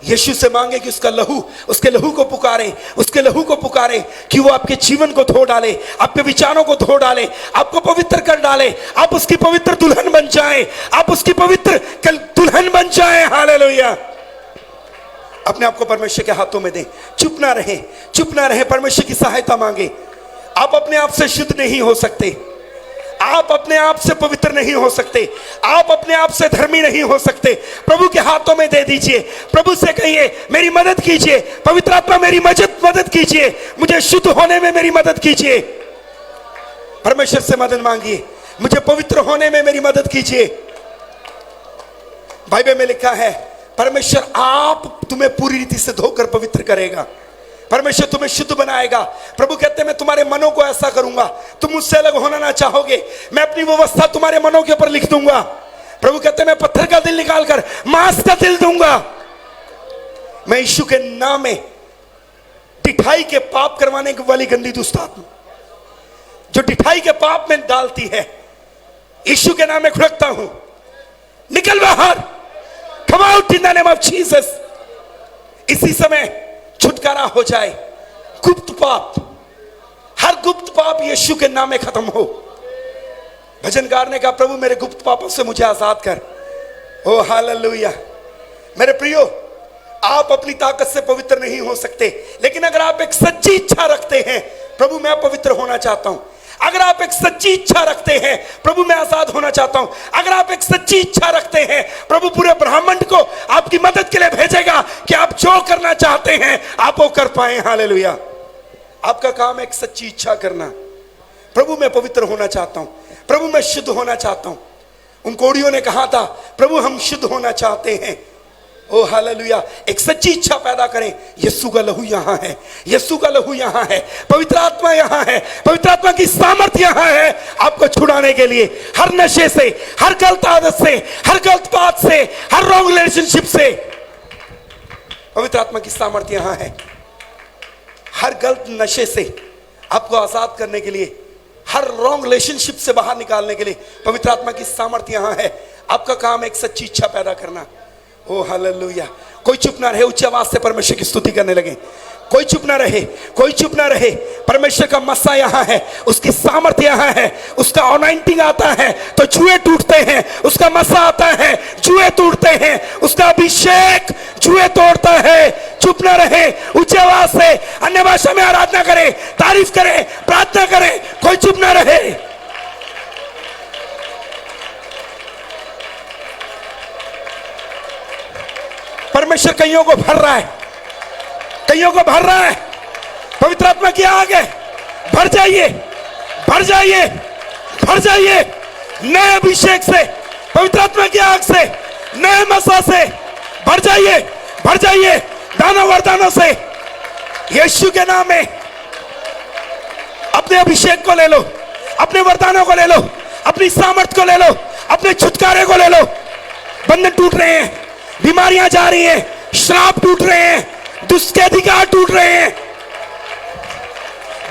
यीशु से मांगे कि उसका लहू, उसके लहू को पुकारे, उसके लहू को पुकारे कि वो आपके जीवन को धो डाले, आपके विचारों को धो डाले, आपको पवित्र कर डाले। आप उसकी पवित्र दुल्हन बन जाएं, आप उसकी पवित्र दुल्हन बन जाएं। हालेलुया। अपने आप को परमेश्वर के हाथों में दें। चुप ना रहे, चुप ना रहे, परमेश्वर की सहायता मांगे। आप अपने आप से शुद्ध नहीं हो सकते, आप अपने आप से पवित्र नहीं हो सकते, आप अपने आप से धर्मी नहीं हो सकते। प्रभु के हाथों में दे दीजिए। प्रभु से कहिए मेरी मदद कीजिए, पवित्र आत्मा मेरी मदद कीजिए, मुझे शुद्ध होने में मेरी मदद कीजिए। परमेश्वर से मदद मांगिए, मुझे पवित्र होने में मेरी मदद कीजिए। बाइबल में लिखा है परमेश्वर आप तुम्हें पूरी रीति से धोकर पवित्र करेगा। परमेश्वर तुम्हें शुद्ध बनाएगा। प्रभु कहते हैं मैं तुम्हारे मनों को ऐसा करूंगा, तुम मुझसे अलग होना ना चाहोगे। मैं अपनी व्यवस्था तुम्हारे मनों के ऊपर लिख दूंगा। प्रभु कहते हैं मैं पत्थर का दिल निकालकर मांस का दिल दूंगा। मैं यीशु के नाम में ढिठाई के पाप करवाने वाली गंदी दुष्ट आत्मा जो ढिठाई के पाप में डालती है, यीशु के नाम में खुड़कता हूं, निकल बाहर। Come out in the name of Jesus. इसी समय छुटकारा हो जाए। गुप्त पाप, हर गुप्त पाप यीशु के नाम में खत्म हो। भजनकार ने कहा प्रभु मेरे गुप्त पापों से मुझे आजाद कर। ओ हालेलुया। मेरे प्रियो, आप अपनी ताकत से पवित्र नहीं हो सकते, लेकिन अगर आप एक सच्ची इच्छा रखते हैं, प्रभु मैं पवित्र होना चाहता हूं, अगर आप एक सच्ची इच्छा रखते हैं, प्रभु मैं आजाद होना चाहता हूं, अगर आप एक सच्ची इच्छा रखते हैं, प्रभु पूरे ब्रह्मांड को आपकी मदद के लिए भेजेगा कि आप जो करना चाहते हैं आप वो कर पाए। हालेलुया। आपका काम है एक सच्ची इच्छा करना। प्रभु मैं पवित्र होना चाहता हूं, प्रभु मैं शुद्ध होना चाहता हूं। उन कोढ़ियों ने कहा था प्रभु हम शुद्ध होना चाहते हैं। ओ हालेलुया, एक सच्ची इच्छा पैदा करें। यीशु का लहू यहां है, यीशु का लहू यहां है, पवित्र आत्मा यहां है, पवित्र आत्मा की सामर्थ्य यहां है आपको छुड़ाने के लिए, हर नशे से, हर गलत आदत से, हर गलत बात से, हर रॉन्ग रिलेशनशिप से। पवित्र आत्मा की सामर्थ्य यहां है, हर गलत नशे से आपको आजाद करने के लिए, हर रॉन्ग रिलेशनशिप से बाहर निकालने के लिए पवित्र आत्मा की सामर्थ्य यहां है। आपका काम एक सच्ची इच्छा पैदा करना। ओ हालेलुया, कोई चुप ना रहे, उच्च आवाज से परमेश्वर की स्तुति करने लगे। कोई चुप ना रहे, कोई चुप ना रहे। परमेश्वर का मस्सा यहां है, उसकी सामर्थ्य यहां है, उसका अनॉइंटिंग आता है तो जुए टूटते हैं, उसका मस्सा आता है जुए टूटते हैं, उसका अभिषेक जुए तोड़ता है। चुप ना रहे, उच्च आवाज से अन्य भाषा में आराधना करें, तारीफ करें, प्रार्थना करें। कोई चुप ना रहे। परमेश्वर कईयों को भर रहा है, कईयों को भर रहा है। पवित्र आत्मा की आग है, भर जाइए, भर जाइए, भर जाइए नए अभिषेक से, पवित्र आत्मा की आग से, नए मसा से भर जाइए, भर जाइए दानों वरदानों से। यीशु के नाम में अपने अभिषेक को ले लो, अपने वरदानों को ले लो, अपनी सामर्थ को ले लो, अपने छुटकारे को ले लो। बंधन टूट रहे हैं, बीमारियां जा रही हैं, श्राप टूट रहे हैं, दुष्ट के अधिकार टूट रहे हैं,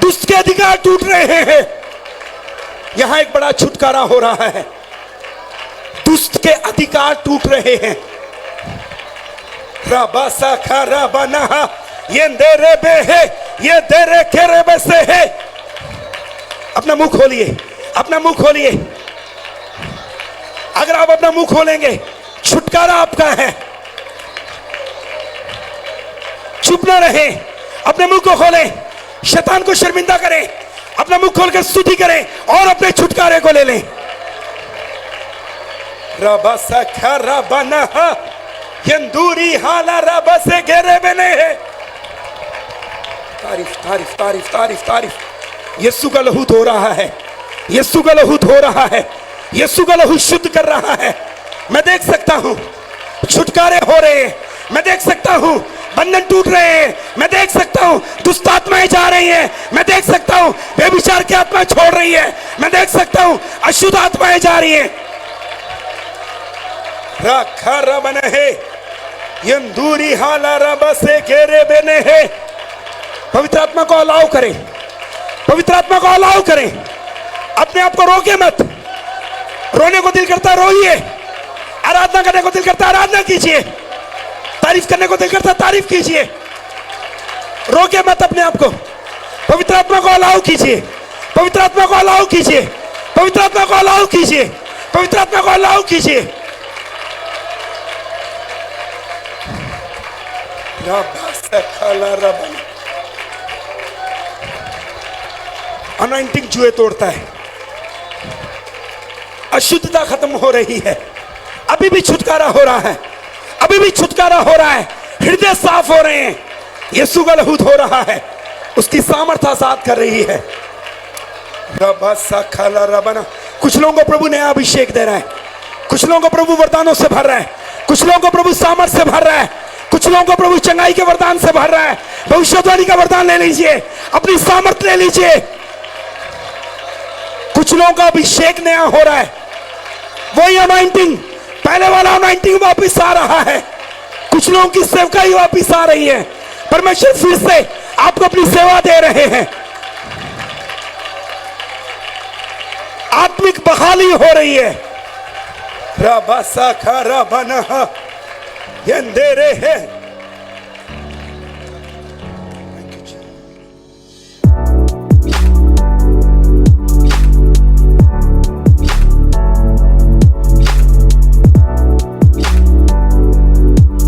दुष्ट के अधिकार टूट रहे हैं। यहां एक बड़ा छुटकारा हो रहा है, दुष्ट के अधिकार टूट रहे हैं। रबासा खरा बना ये देरे बे है, ये देरे खेरे बे से है। अपना मुंह खोलिए, अपना मुंह खोलिए। अगर आप अपना मुंह खोलेंगे छुटकारा आपका है। चुप न रहे, अपने मुंह को खोलें, शैतान को शर्मिंदा करें, अपना मुंह खोलकर स्तुति करें और अपने छुटकारे को ले लें। रबा सखा रबना यंदूरी हाला रबा से घेरे बने है। तारीफ तारीफ तारीफ तारीफ तारीफ। यीशु का लहू धो रहा है, यीशु का लहू धो रहा है, यीशु का लहू शुद्ध कर रहा है। मैं देख सकता हूं छुटकारे हो रहे हैं, मैं देख सकता हूं बंधन टूट रहे हैं, मैं देख सकता हूं दुष्ट आत्माएं जा रही हैं, मैं देख सकता हूं व्यभिचार की आत्मा छोड़ रही है, मैं देख सकता हूं अशुद्ध आत्माएं जा रही हैं। रखा रबन है यंदूरी हाला रब से घेरे बने है। पवित्र आत्मा को अलाउ करें, पवित्र आत्मा को अलाउ करें। अपने आप को रोके मत। रोने को दिल करता रोइए, आराधना करने को दिल करता आराधना कीजिए, तारीफ करने को दिल करता तारीफ कीजिए। रोके मत अपने आप को। पवित्र आत्मा को अलाउ कीजिए, पवित्र आत्मा को अलाउ कीजिए, पवित्र आत्मा को अलाउ कीजिए, पवित्र आत्मा को अलाउ कीजिए। अनॉइंटिंग जुए तोड़ता है, अशुद्धता खत्म हो रही है। अभी भी छुटकारा हो रहा है, अभी भी छुटकारा हो रहा है। हृदय साफ हो रहे हैं, यीशु का लहू हो रहा है, उसकी सामर्थ्य आजाद कर रही है। रबना। कुछ लोगों को प्रभु नया अभिषेक दे रहा है, कुछ लोगों को प्रभु वरदानों से भर रहा है, कुछ लोगों को प्रभु सामर्थ्य से भर रहा है, कुछ लोगों को प्रभु चंगाई के वरदान से भर रहा है। भविष्यवाणी का वरदान ले लीजिए, अपनी सामर्थ्य ले लीजिए। कुछ लोगों का अभिषेक नया हो रहा है, वही अनॉइंटिंग, पहले वाला अनॉइंटिंग वापिस आ रहा है। कुछ लोगों की सेवकाई वापिस आ रही है। परमेश्वर फिर से आपको अपनी सेवा दे रहे हैं। आत्मिक बहाली हो रही है। रबा सा खरा बना ये दे रहे हैं।